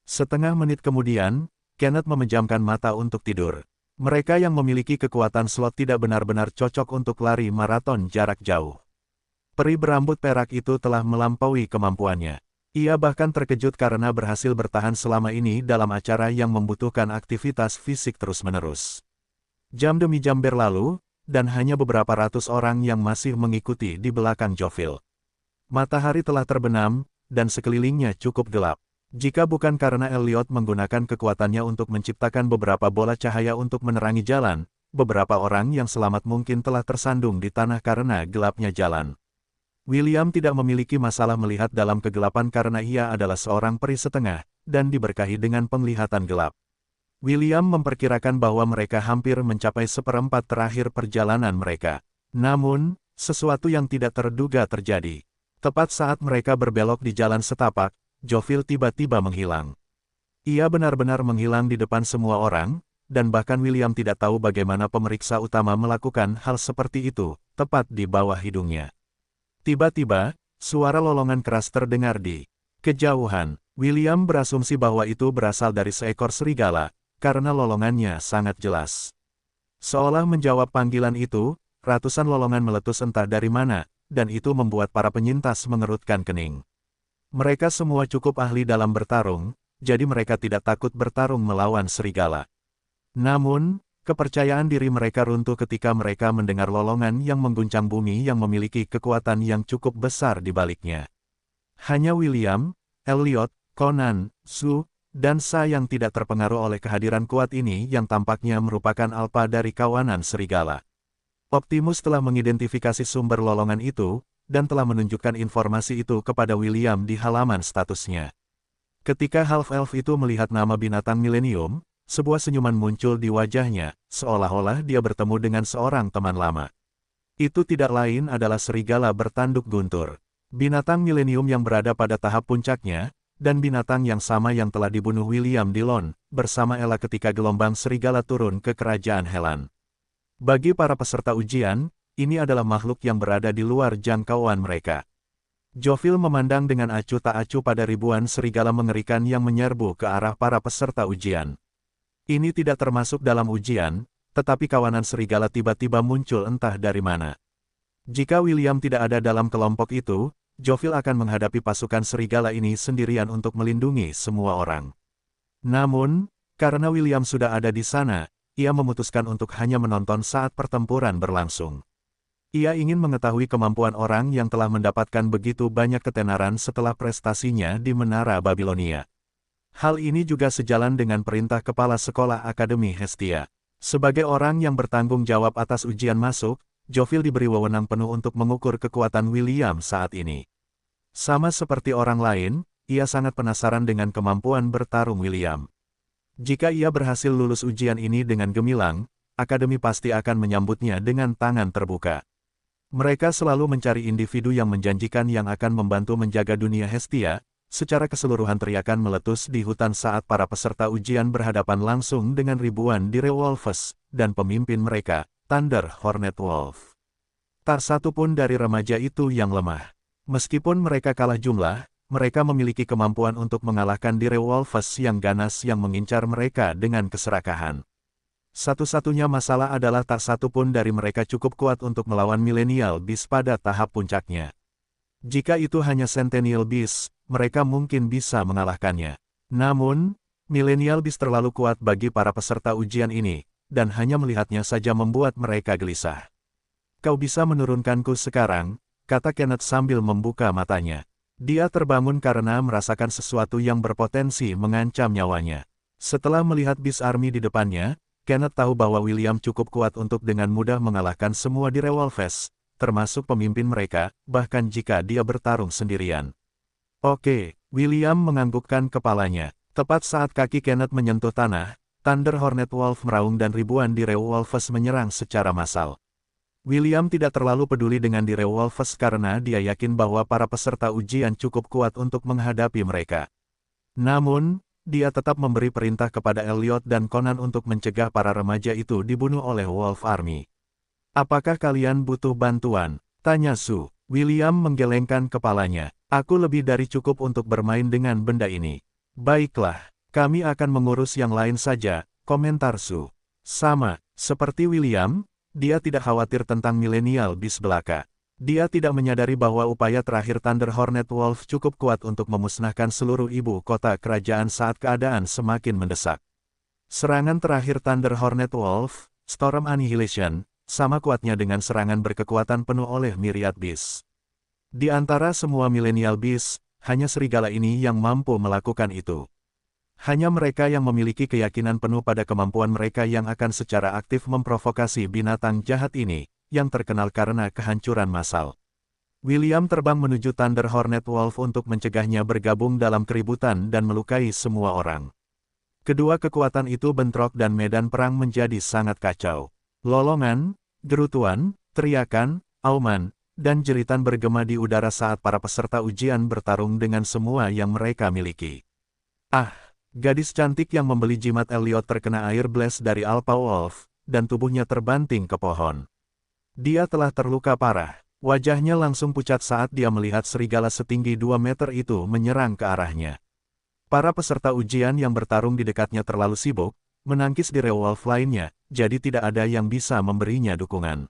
Setengah menit kemudian, Kenneth memejamkan mata untuk tidur. Mereka yang memiliki kekuatan slot tidak benar-benar cocok untuk lari maraton jarak jauh. Peri berambut perak itu telah melampaui kemampuannya. Ia bahkan terkejut karena berhasil bertahan selama ini dalam acara yang membutuhkan aktivitas fisik terus-menerus. Jam demi jam berlalu, dan hanya beberapa ratus orang yang masih mengikuti di belakang Jovil. Matahari telah terbenam, dan sekelilingnya cukup gelap. Jika bukan karena Elliot menggunakan kekuatannya untuk menciptakan beberapa bola cahaya untuk menerangi jalan, beberapa orang yang selamat mungkin telah tersandung di tanah karena gelapnya jalan. William tidak memiliki masalah melihat dalam kegelapan karena ia adalah seorang peri setengah, dan diberkahi dengan penglihatan gelap. William memperkirakan bahwa mereka hampir mencapai seperempat terakhir perjalanan mereka. Namun, sesuatu yang tidak terduga terjadi. Tepat saat mereka berbelok di jalan setapak, Joviel tiba-tiba menghilang. Ia benar-benar menghilang di depan semua orang, dan bahkan William tidak tahu bagaimana pemeriksa utama melakukan hal seperti itu, tepat di bawah hidungnya. Tiba-tiba, suara lolongan keras terdengar di kejauhan. William berasumsi bahwa itu berasal dari seekor serigala, karena lolongannya sangat jelas. Seolah menjawab panggilan itu, ratusan lolongan meletus entah dari mana, dan itu membuat para penyintas mengerutkan kening. Mereka semua cukup ahli dalam bertarung, jadi mereka tidak takut bertarung melawan serigala. Namun, kepercayaan diri mereka runtuh ketika mereka mendengar lolongan yang mengguncang bumi yang memiliki kekuatan yang cukup besar di baliknya. Hanya William, Elliot, Conan, Sue, dan Sa yang tidak terpengaruh oleh kehadiran kuat ini yang tampaknya merupakan alfa dari kawanan serigala. Optimus telah mengidentifikasi sumber lolongan itu, dan telah menunjukkan informasi itu kepada William di halaman statusnya. Ketika Half-Elf itu melihat nama binatang milenium, sebuah senyuman muncul di wajahnya, seolah-olah dia bertemu dengan seorang teman lama. Itu tidak lain adalah serigala bertanduk guntur. Binatang milenium yang berada pada tahap puncaknya, dan binatang yang sama yang telah dibunuh William Dillon, bersama Ella ketika gelombang serigala turun ke kerajaan Helan. Bagi para peserta ujian, ini adalah makhluk yang berada di luar jangkauan mereka. Joviel memandang dengan acuh tak acuh pada ribuan serigala mengerikan yang menyerbu ke arah para peserta ujian. Ini tidak termasuk dalam ujian, tetapi kawanan serigala tiba-tiba muncul entah dari mana. Jika William tidak ada dalam kelompok itu, Joviel akan menghadapi pasukan serigala ini sendirian untuk melindungi semua orang. Namun, karena William sudah ada di sana, ia memutuskan untuk hanya menonton saat pertempuran berlangsung. Ia ingin mengetahui kemampuan orang yang telah mendapatkan begitu banyak ketenaran setelah prestasinya di Menara Babilonia. Hal ini juga sejalan dengan perintah Kepala Sekolah Akademi Hestia. Sebagai orang yang bertanggung jawab atas ujian masuk, Joviel diberi wewenang penuh untuk mengukur kekuatan William saat ini. Sama seperti orang lain, ia sangat penasaran dengan kemampuan bertarung William. Jika ia berhasil lulus ujian ini dengan gemilang, Akademi pasti akan menyambutnya dengan tangan terbuka. Mereka selalu mencari individu yang menjanjikan yang akan membantu menjaga dunia Hestia. Secara keseluruhan teriakan meletus di hutan saat para peserta ujian berhadapan langsung dengan ribuan Direwolves, dan pemimpin mereka, Thunder Hornet Wolf. Tak satu pun dari remaja itu yang lemah. Meskipun mereka kalah jumlah, mereka memiliki kemampuan untuk mengalahkan Direwolves yang ganas yang mengincar mereka dengan keserakahan. Satu-satunya masalah adalah tak satu pun dari mereka cukup kuat untuk melawan Millennial Beast pada tahap puncaknya. Jika itu hanya Centennial Beast, mereka mungkin bisa mengalahkannya. Namun, Millennial Beast terlalu kuat bagi para peserta ujian ini, dan hanya melihatnya saja membuat mereka gelisah. Kau bisa menurunkanku sekarang, kata Kenneth sambil membuka matanya. Dia terbangun karena merasakan sesuatu yang berpotensi mengancam nyawanya. Setelah melihat Beast Army di depannya, Kenneth tahu bahwa William cukup kuat untuk dengan mudah mengalahkan semua Direwolves, termasuk pemimpin mereka, bahkan jika dia bertarung sendirian. Oke, William menganggukkan kepalanya. Tepat saat kaki Kenneth menyentuh tanah, Thunder Hornet Wolf meraung dan ribuan Direwolves menyerang secara massal. William tidak terlalu peduli dengan Direwolves karena dia yakin bahwa para peserta ujian cukup kuat untuk menghadapi mereka. Namun, dia tetap memberi perintah kepada Elliot dan Conan untuk mencegah para remaja itu dibunuh oleh Wolf Army. Apakah kalian butuh bantuan? Tanya Sue. William menggelengkan kepalanya. Aku lebih dari cukup untuk bermain dengan benda ini. Baiklah, kami akan mengurus yang lain saja, komentar Sue. Sama, seperti William, dia tidak khawatir tentang Millennial Beast belaka. Dia tidak menyadari bahwa upaya terakhir Thunder Hornet Wolf cukup kuat untuk memusnahkan seluruh ibu kota kerajaan saat keadaan semakin mendesak. Serangan terakhir Thunder Hornet Wolf, Storm Annihilation, sama kuatnya dengan serangan berkekuatan penuh oleh Myriad Beast. Di antara semua Millennial Beast, hanya serigala ini yang mampu melakukan itu. Hanya mereka yang memiliki keyakinan penuh pada kemampuan mereka yang akan secara aktif memprovokasi binatang jahat ini, yang terkenal karena kehancuran massal. William terbang menuju Thunder Hornet Wolf untuk mencegahnya bergabung dalam keributan dan melukai semua orang. Kedua kekuatan itu bentrok dan medan perang menjadi sangat kacau. Lolongan, gerutuan, teriakan, auman, dan jeritan bergema di udara saat para peserta ujian bertarung dengan semua yang mereka miliki. Ah! Gadis cantik yang membeli jimat Elliot terkena air blast dari Alpha Wolf, dan tubuhnya terbanting ke pohon. Dia telah terluka parah. Wajahnya langsung pucat saat dia melihat serigala setinggi 2 meter itu menyerang ke arahnya. Para peserta ujian yang bertarung di dekatnya terlalu sibuk, menangkis di Wolf lainnya, jadi tidak ada yang bisa memberinya dukungan.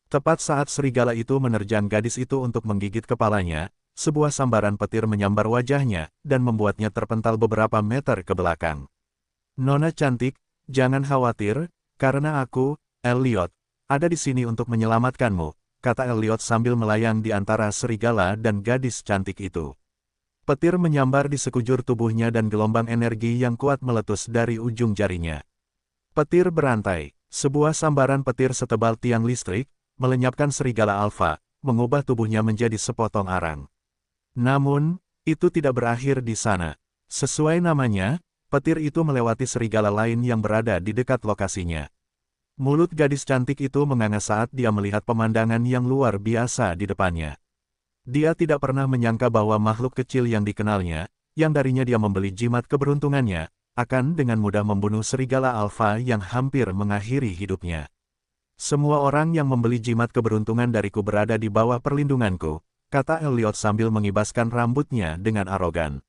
Tepat saat serigala itu menerjang gadis itu untuk menggigit kepalanya, sebuah sambaran petir menyambar wajahnya, dan membuatnya terpental beberapa meter ke belakang. Nona cantik, jangan khawatir, karena aku, Elliot, ada di sini untuk menyelamatkanmu, kata Elliot sambil melayang di antara serigala dan gadis cantik itu. Petir menyambar di sekujur tubuhnya dan gelombang energi yang kuat meletus dari ujung jarinya. Petir berantai, sebuah sambaran petir setebal tiang listrik, melenyapkan serigala alfa, mengubah tubuhnya menjadi sepotong arang. Namun, itu tidak berakhir di sana. Sesuai namanya, petir itu melewati serigala lain yang berada di dekat lokasinya. Mulut gadis cantik itu menganga saat dia melihat pemandangan yang luar biasa di depannya. Dia tidak pernah menyangka bahwa makhluk kecil yang dikenalnya, yang darinya dia membeli jimat keberuntungannya, akan dengan mudah membunuh serigala alfa yang hampir mengakhiri hidupnya. Semua orang yang membeli jimat keberuntungan dariku berada di bawah perlindunganku, kata Elliot sambil mengibaskan rambutnya dengan arogan.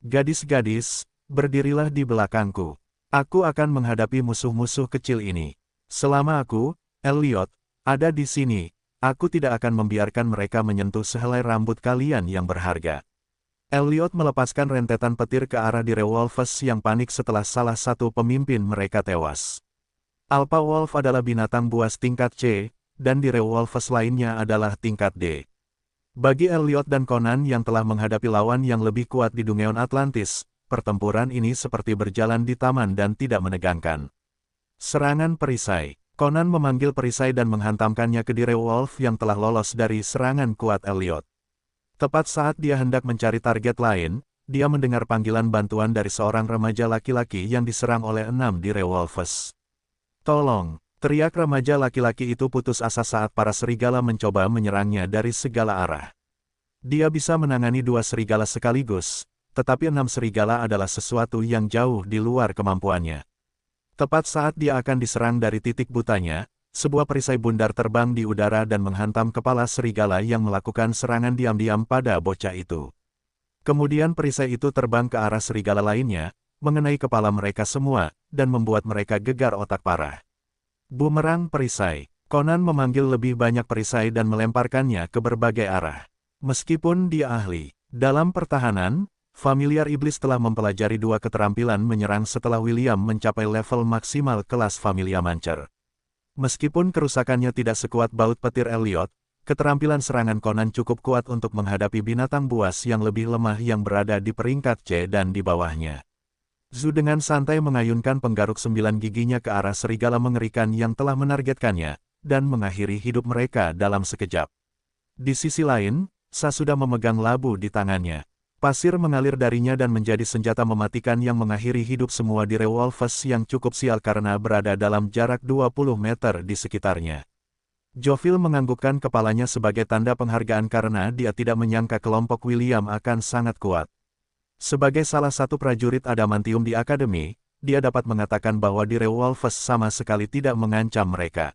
Gadis-gadis, berdirilah di belakangku. Aku akan menghadapi musuh-musuh kecil ini. Selama aku, Elliot, ada di sini, aku tidak akan membiarkan mereka menyentuh sehelai rambut kalian yang berharga. Elliot melepaskan rentetan petir ke arah Direwolves yang panik setelah salah satu pemimpin mereka tewas. Alpha Wolf adalah binatang buas tingkat C, dan Direwolves lainnya adalah tingkat D. Bagi Elliot dan Conan yang telah menghadapi lawan yang lebih kuat di Dungeon Atlantis, pertempuran ini seperti berjalan di taman dan tidak menegangkan. Serangan perisai. Conan memanggil perisai dan menghantamkannya ke Direwolf yang telah lolos dari serangan kuat Elliot. Tepat saat dia hendak mencari target lain, dia mendengar panggilan bantuan dari seorang remaja laki-laki yang diserang oleh 6 Direwolves. Tolong! Teriak remaja laki-laki itu putus asa saat para serigala mencoba menyerangnya dari segala arah. Dia bisa menangani 2 serigala sekaligus, tetapi 6 serigala adalah sesuatu yang jauh di luar kemampuannya. Tepat saat dia akan diserang dari titik butanya, sebuah perisai bundar terbang di udara dan menghantam kepala serigala yang melakukan serangan diam-diam pada bocah itu. Kemudian perisai itu terbang ke arah serigala lainnya, mengenai kepala mereka semua, dan membuat mereka gegar otak parah. Bumerang perisai. Conan memanggil lebih banyak perisai dan melemparkannya ke berbagai arah. Meskipun dia ahli dalam pertahanan, Familiar Iblis telah mempelajari 2 keterampilan menyerang setelah William mencapai level maksimal kelas Familia Mancer. Meskipun kerusakannya tidak sekuat baut petir Elliot, keterampilan serangan Conan cukup kuat untuk menghadapi binatang buas yang lebih lemah yang berada di peringkat C dan di bawahnya. Zu dengan santai mengayunkan penggaruk 9 giginya ke arah serigala mengerikan yang telah menargetkannya, dan mengakhiri hidup mereka dalam sekejap. Di sisi lain, Sa sudah memegang labu di tangannya. Pasir mengalir darinya dan menjadi senjata mematikan yang mengakhiri hidup semua Direwolves yang cukup sial karena berada dalam jarak 20 meter di sekitarnya. Jovil menganggukkan kepalanya sebagai tanda penghargaan karena dia tidak menyangka kelompok William akan sangat kuat. Sebagai salah satu prajurit adamantium di akademi, dia dapat mengatakan bahwa Direwolves sama sekali tidak mengancam mereka.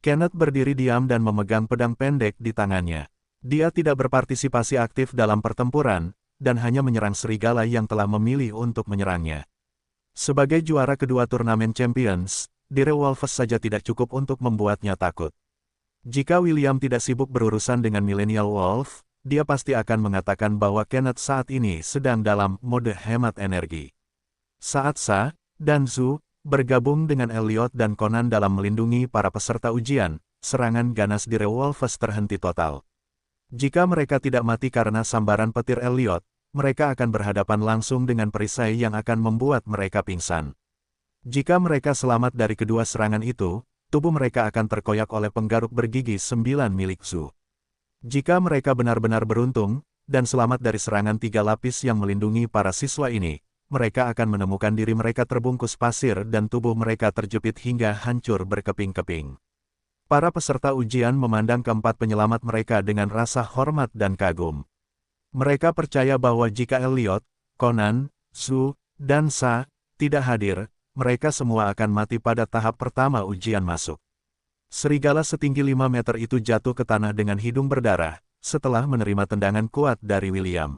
Kenneth berdiri diam dan memegang pedang pendek di tangannya. Dia tidak berpartisipasi aktif dalam pertempuran, dan hanya menyerang serigala yang telah memilih untuk menyerangnya. Sebagai juara kedua turnamen Champions, Direwolves saja tidak cukup untuk membuatnya takut. Jika William tidak sibuk berurusan dengan Millennial Wolf, dia pasti akan mengatakan bahwa Kenneth saat ini sedang dalam mode hemat energi. Saat Sa dan Zu bergabung dengan Elliot dan Conan dalam melindungi para peserta ujian, serangan ganas Direwolves terhenti total. Jika mereka tidak mati karena sambaran petir Elliot, mereka akan berhadapan langsung dengan perisai yang akan membuat mereka pingsan. Jika mereka selamat dari kedua serangan itu, tubuh mereka akan terkoyak oleh penggaruk bergigi 9 milik Zu. Jika mereka benar-benar beruntung, dan selamat dari serangan 3 lapis yang melindungi para siswa ini, mereka akan menemukan diri mereka terbungkus pasir dan tubuh mereka terjepit hingga hancur berkeping-keping. Para peserta ujian memandang keempat penyelamat mereka dengan rasa hormat dan kagum. Mereka percaya bahwa jika Elliot, Conan, Su, dan Sa tidak hadir, mereka semua akan mati pada tahap pertama ujian masuk. Serigala setinggi 5 meter itu jatuh ke tanah dengan hidung berdarah, setelah menerima tendangan kuat dari William.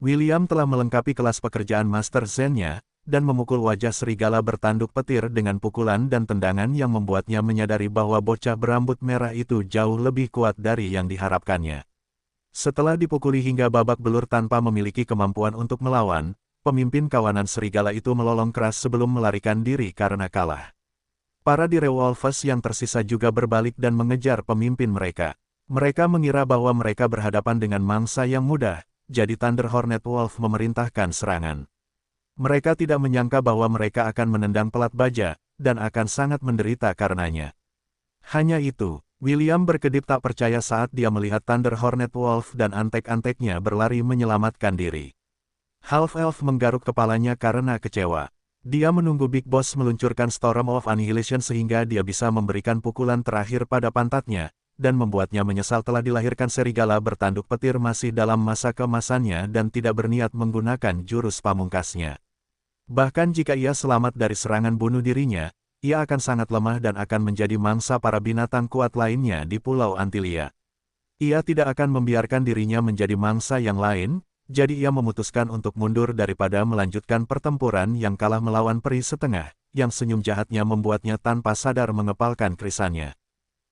William telah melengkapi kelas pekerjaan Master Zen-nya, dan memukul wajah serigala bertanduk petir dengan pukulan dan tendangan yang membuatnya menyadari bahwa bocah berambut merah itu jauh lebih kuat dari yang diharapkannya. Setelah dipukuli hingga babak belur tanpa memiliki kemampuan untuk melawan, pemimpin kawanan serigala itu melolong keras sebelum melarikan diri karena kalah. Para direwolves yang tersisa juga berbalik dan mengejar pemimpin mereka. Mereka mengira bahwa mereka berhadapan dengan mangsa yang mudah, jadi Thunder Hornet Wolf memerintahkan serangan. Mereka tidak menyangka bahwa mereka akan menendang pelat baja, dan akan sangat menderita karenanya. Hanya itu, William berkedip tak percaya saat dia melihat Thunder Hornet Wolf dan antek-anteknya berlari menyelamatkan diri. Half-Elf menggaruk kepalanya karena kecewa. Dia menunggu Big Boss meluncurkan Storm of Annihilation sehingga dia bisa memberikan pukulan terakhir pada pantatnya, dan membuatnya menyesal telah dilahirkan serigala bertanduk petir masih dalam masa keemasannya dan tidak berniat menggunakan jurus pamungkasnya. Bahkan jika ia selamat dari serangan bunuh dirinya, ia akan sangat lemah dan akan menjadi mangsa para binatang kuat lainnya di Pulau Antilia. Ia tidak akan membiarkan dirinya menjadi mangsa yang lain, jadi ia memutuskan untuk mundur daripada melanjutkan pertempuran yang kalah melawan peri setengah, yang senyum jahatnya membuatnya tanpa sadar mengepalkan krisannya.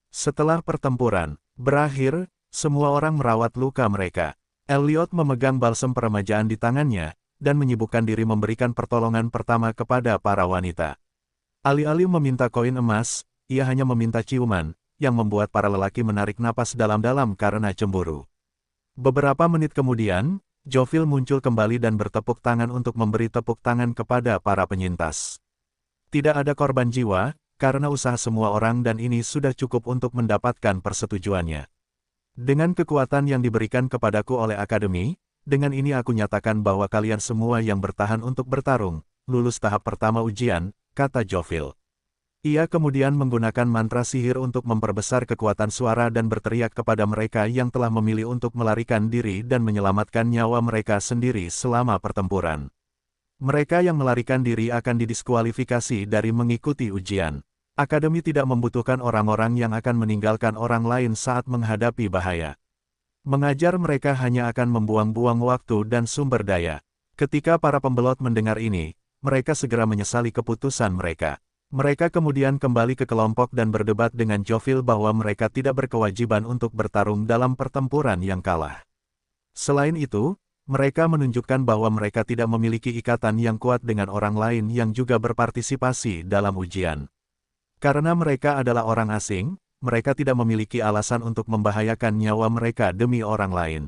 Setelah pertempuran berakhir, semua orang merawat luka mereka. Elliot memegang balsam peremajaan di tangannya, dan menyibukkan diri memberikan pertolongan pertama kepada para wanita. Alih-alih meminta koin emas, ia hanya meminta ciuman, yang membuat para lelaki menarik napas dalam-dalam karena cemburu. Beberapa menit kemudian, Jovil muncul kembali dan bertepuk tangan untuk memberi tepuk tangan kepada para penyintas. Tidak ada korban jiwa, karena usaha semua orang dan ini sudah cukup untuk mendapatkan persetujuannya. Dengan kekuatan yang diberikan kepadaku oleh Akademi, dengan ini aku nyatakan bahwa kalian semua yang bertahan untuk bertarung, lulus tahap pertama ujian, kata Jovil. Ia kemudian menggunakan mantra sihir untuk memperbesar kekuatan suara dan berteriak kepada mereka yang telah memilih untuk melarikan diri dan menyelamatkan nyawa mereka sendiri selama pertempuran. Mereka yang melarikan diri akan didiskualifikasi dari mengikuti ujian. Akademi tidak membutuhkan orang-orang yang akan meninggalkan orang lain saat menghadapi bahaya. Mengajar mereka hanya akan membuang-buang waktu dan sumber daya. Ketika para pembelot mendengar ini, mereka segera menyesali keputusan mereka. Mereka kemudian kembali ke kelompok dan berdebat dengan Jovil bahwa mereka tidak berkewajiban untuk bertarung dalam pertempuran yang kalah. Selain itu, mereka menunjukkan bahwa mereka tidak memiliki ikatan yang kuat dengan orang lain yang juga berpartisipasi dalam ujian. Karena mereka adalah orang asing, mereka tidak memiliki alasan untuk membahayakan nyawa mereka demi orang lain.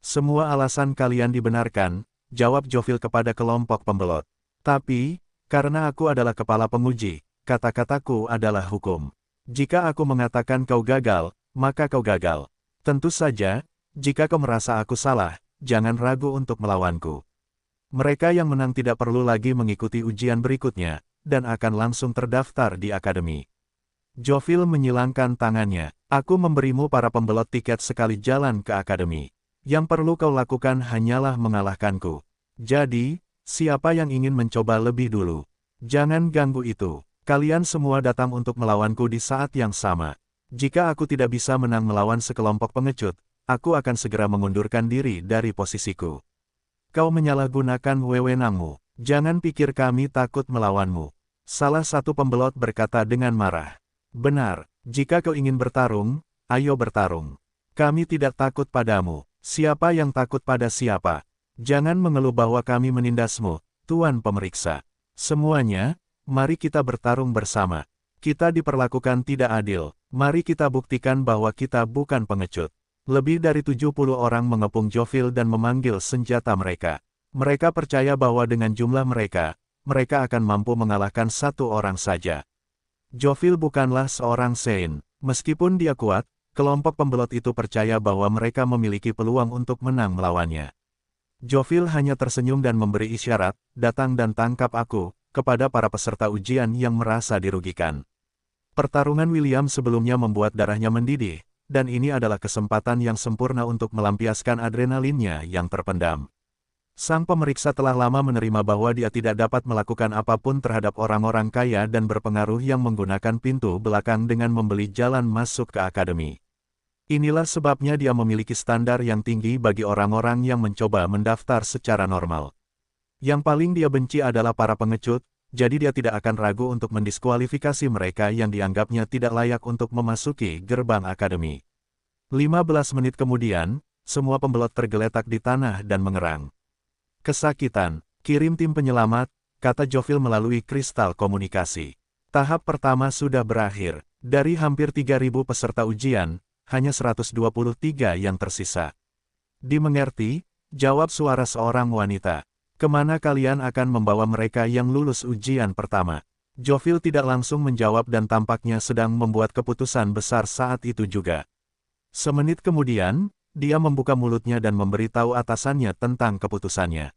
Semua alasan kalian dibenarkan, jawab Jovil kepada kelompok pembelot. Tapi, karena aku adalah kepala penguji, kata-kataku adalah hukum. Jika aku mengatakan kau gagal, maka kau gagal. Tentu saja, jika kau merasa aku salah, jangan ragu untuk melawanku. Mereka yang menang tidak perlu lagi mengikuti ujian berikutnya, dan akan langsung terdaftar di akademi. Jovil menyilangkan tangannya. Aku memberimu para pembelot tiket sekali jalan ke akademi. Yang perlu kau lakukan hanyalah mengalahkanku. Jadi, siapa yang ingin mencoba lebih dulu? Jangan ganggu itu. Kalian semua datang untuk melawanku di saat yang sama. Jika aku tidak bisa menang melawan sekelompok pengecut, aku akan segera mengundurkan diri dari posisiku. Kau menyalahgunakan wewenangmu. Jangan pikir kami takut melawanmu. Salah satu pembelot berkata dengan marah. Benar, jika kau ingin bertarung, ayo bertarung. Kami tidak takut padamu. Siapa yang takut pada siapa? Jangan mengeluh bahwa kami menindasmu, Tuan Pemeriksa. Semuanya, mari kita bertarung bersama. Kita diperlakukan tidak adil. Mari kita buktikan bahwa kita bukan pengecut. Lebih dari 70 orang mengepung Jovil dan memanggil senjata mereka. Mereka percaya bahwa dengan jumlah mereka akan mampu mengalahkan satu orang saja. Jovil bukanlah seorang saint. Meskipun dia kuat, kelompok pembelot itu percaya bahwa mereka memiliki peluang untuk menang melawannya. Jovil hanya tersenyum dan memberi isyarat, datang dan tangkap aku, kepada para peserta ujian yang merasa dirugikan. Pertarungan William sebelumnya membuat darahnya mendidih, dan ini adalah kesempatan yang sempurna untuk melampiaskan adrenalinnya yang terpendam. Sang pemeriksa telah lama menerima bahwa dia tidak dapat melakukan apapun terhadap orang-orang kaya dan berpengaruh yang menggunakan pintu belakang dengan membeli jalan masuk ke akademi. Inilah sebabnya dia memiliki standar yang tinggi bagi orang-orang yang mencoba mendaftar secara normal. Yang paling dia benci adalah para pengecut, jadi dia tidak akan ragu untuk mendiskualifikasi mereka yang dianggapnya tidak layak untuk memasuki gerbang akademi. 15 menit kemudian, semua pembelot tergeletak di tanah dan mengerang. Kesakitan, kirim tim penyelamat, kata Jovil melalui kristal komunikasi. Tahap pertama sudah berakhir. Dari hampir 3.000 peserta ujian, hanya 123 yang tersisa. Dimengerti, jawab suara seorang wanita. Kemana kalian akan membawa mereka yang lulus ujian pertama? Jovil tidak langsung menjawab dan tampaknya sedang membuat keputusan besar saat itu juga. Semenit kemudian, dia membuka mulutnya dan memberitahu atasannya tentang keputusannya.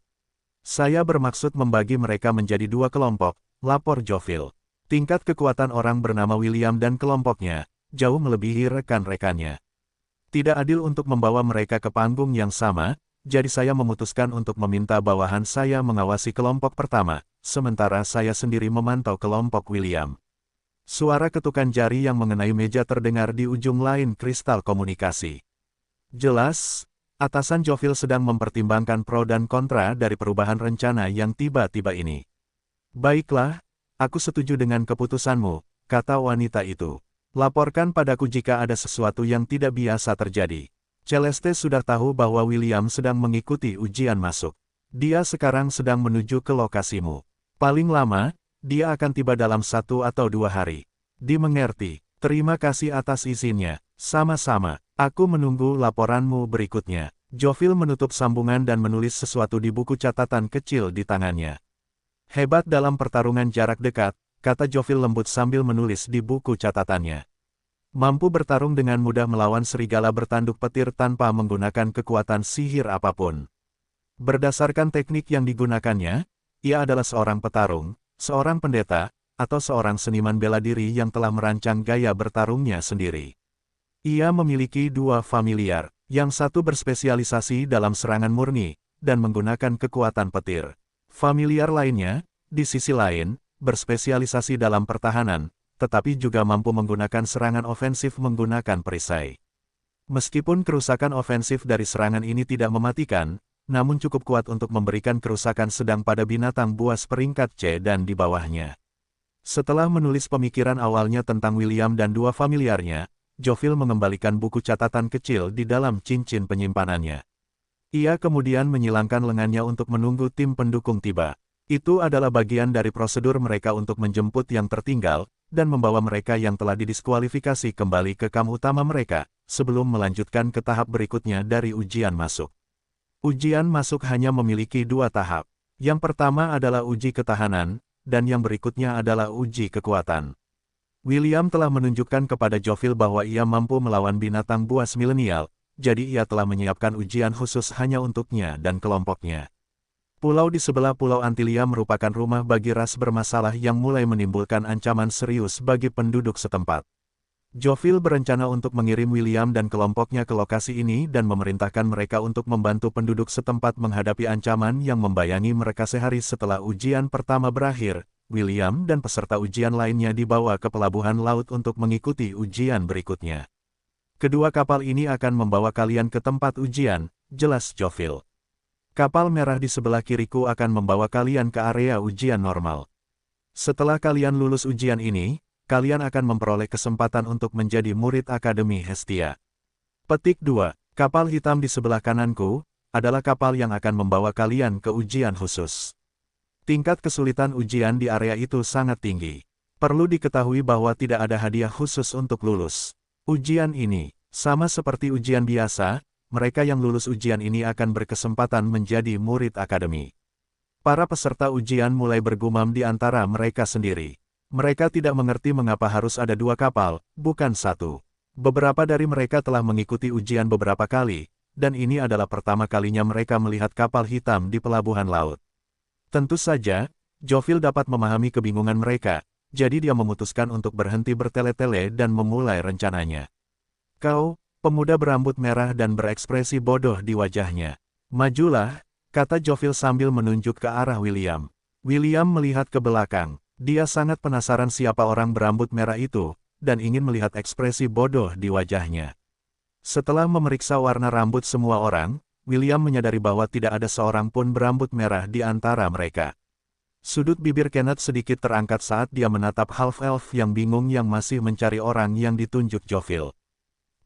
Saya bermaksud membagi mereka menjadi 2 kelompok, lapor Jovil. Tingkat kekuatan orang bernama William dan kelompoknya, jauh melebihi rekan-rekannya. Tidak adil untuk membawa mereka ke panggung yang sama, jadi saya memutuskan untuk meminta bawahan saya mengawasi kelompok pertama, sementara saya sendiri memantau kelompok William. Suara ketukan jari yang mengenai meja terdengar di ujung lain kristal komunikasi. Jelas, atasan Jovil sedang mempertimbangkan pro dan kontra dari perubahan rencana yang tiba-tiba ini. Baiklah, aku setuju dengan keputusanmu, kata wanita itu. Laporkan padaku jika ada sesuatu yang tidak biasa terjadi. Celeste sudah tahu bahwa William sedang mengikuti ujian masuk. Dia sekarang sedang menuju ke lokasimu. Paling lama, dia akan tiba dalam 1 atau 2 hari. Dimengerti, terima kasih atas izinnya. Sama-sama, aku menunggu laporanmu berikutnya. Jovil menutup sambungan dan menulis sesuatu di buku catatan kecil di tangannya. Hebat dalam pertarungan jarak dekat, kata Jovil lembut sambil menulis di buku catatannya. Mampu bertarung dengan mudah melawan serigala bertanduk petir tanpa menggunakan kekuatan sihir apapun. Berdasarkan teknik yang digunakannya, ia adalah seorang petarung, seorang pendeta, atau seorang seniman bela diri yang telah merancang gaya bertarungnya sendiri. Ia memiliki 2 familiar, yang satu berspesialisasi dalam serangan murni, dan menggunakan kekuatan petir. Familiar lainnya, di sisi lain, berspesialisasi dalam pertahanan, tetapi juga mampu menggunakan serangan ofensif menggunakan perisai. Meskipun kerusakan ofensif dari serangan ini tidak mematikan, namun cukup kuat untuk memberikan kerusakan sedang pada binatang buas peringkat C dan di bawahnya. Setelah menulis pemikiran awalnya tentang William dan 2 familiarnya, Jovil mengembalikan buku catatan kecil di dalam cincin penyimpanannya. Ia kemudian menyilangkan lengannya untuk menunggu tim pendukung tiba. Itu adalah bagian dari prosedur mereka untuk menjemput yang tertinggal, dan membawa mereka yang telah didiskualifikasi kembali ke kamp utama mereka, sebelum melanjutkan ke tahap berikutnya dari ujian masuk. Ujian masuk hanya memiliki 2 tahap. Yang pertama adalah uji ketahanan, dan yang berikutnya adalah uji kekuatan. William telah menunjukkan kepada Jovil bahwa ia mampu melawan binatang buas milenial, jadi ia telah menyiapkan ujian khusus hanya untuknya dan kelompoknya. Pulau di sebelah Pulau Antilia merupakan rumah bagi ras bermasalah yang mulai menimbulkan ancaman serius bagi penduduk setempat. Jovil berencana untuk mengirim William dan kelompoknya ke lokasi ini dan memerintahkan mereka untuk membantu penduduk setempat menghadapi ancaman yang membayangi mereka sehari setelah ujian pertama berakhir. William dan peserta ujian lainnya dibawa ke pelabuhan laut untuk mengikuti ujian berikutnya. Kedua kapal ini akan membawa kalian ke tempat ujian, jelas Jovil. Kapal merah di sebelah kiriku akan membawa kalian ke area ujian normal. Setelah kalian lulus ujian ini, kalian akan memperoleh kesempatan untuk menjadi murid Akademi Hestia. Petik 2. Kapal hitam di sebelah kananku, adalah kapal yang akan membawa kalian ke ujian khusus. Tingkat kesulitan ujian di area itu sangat tinggi. Perlu diketahui bahwa tidak ada hadiah khusus untuk lulus. Ujian ini, sama seperti ujian biasa, mereka yang lulus ujian ini akan berkesempatan menjadi murid akademi. Para peserta ujian mulai bergumam di antara mereka sendiri. Mereka tidak mengerti mengapa harus ada 2 kapal, bukan 1. Beberapa dari mereka telah mengikuti ujian beberapa kali, dan ini adalah pertama kalinya mereka melihat kapal hitam di pelabuhan laut. Tentu saja, Jovil dapat memahami kebingungan mereka, jadi dia memutuskan untuk berhenti bertele-tele dan memulai rencananya. Kau, pemuda berambut merah dan berekspresi bodoh di wajahnya. Majulah, kata Jovial sambil menunjuk ke arah William. William melihat ke belakang. Dia sangat penasaran siapa orang berambut merah itu, dan ingin melihat ekspresi bodoh di wajahnya. Setelah memeriksa warna rambut semua orang, William menyadari bahwa tidak ada seorang pun berambut merah di antara mereka. Sudut bibir Kenneth sedikit terangkat saat dia menatap half-elf yang bingung yang masih mencari orang yang ditunjuk Jovial.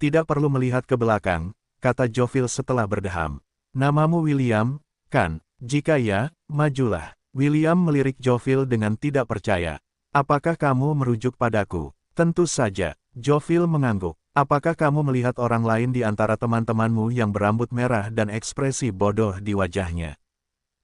Tidak perlu melihat ke belakang, kata Jovial setelah berdeham. Namamu William, kan? Jika ya, majulah. William melirik Jovial dengan tidak percaya. Apakah kamu merujuk padaku? Tentu saja. Jovial mengangguk. Apakah kamu melihat orang lain di antara teman-temanmu yang berambut merah dan ekspresi bodoh di wajahnya?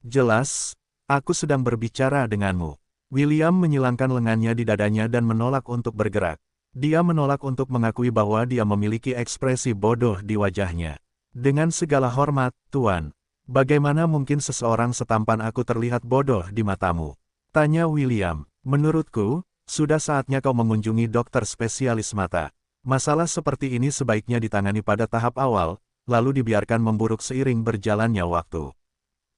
Jelas, aku sedang berbicara denganmu. William menyilangkan lengannya di dadanya dan menolak untuk bergerak. Dia menolak untuk mengakui bahwa dia memiliki ekspresi bodoh di wajahnya. Dengan segala hormat, Tuan. Bagaimana mungkin seseorang setampan aku terlihat bodoh di matamu? Tanya William. Menurutku, sudah saatnya kau mengunjungi dokter spesialis mata. Masalah seperti ini sebaiknya ditangani pada tahap awal, lalu dibiarkan memburuk seiring berjalannya waktu.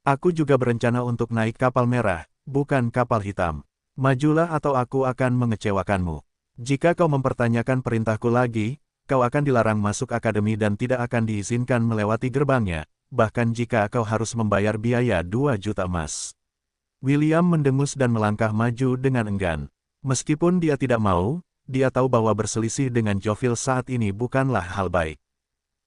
Aku juga berencana untuk naik kapal merah, bukan kapal hitam. Majulah atau aku akan mengecewakanmu. Jika kau mempertanyakan perintahku lagi, kau akan dilarang masuk akademi dan tidak akan diizinkan melewati gerbangnya. Bahkan jika kau harus membayar biaya 2 juta emas. William mendengus dan melangkah maju dengan enggan. Meskipun dia tidak mau, dia tahu bahwa berselisih dengan Jovial saat ini bukanlah hal baik.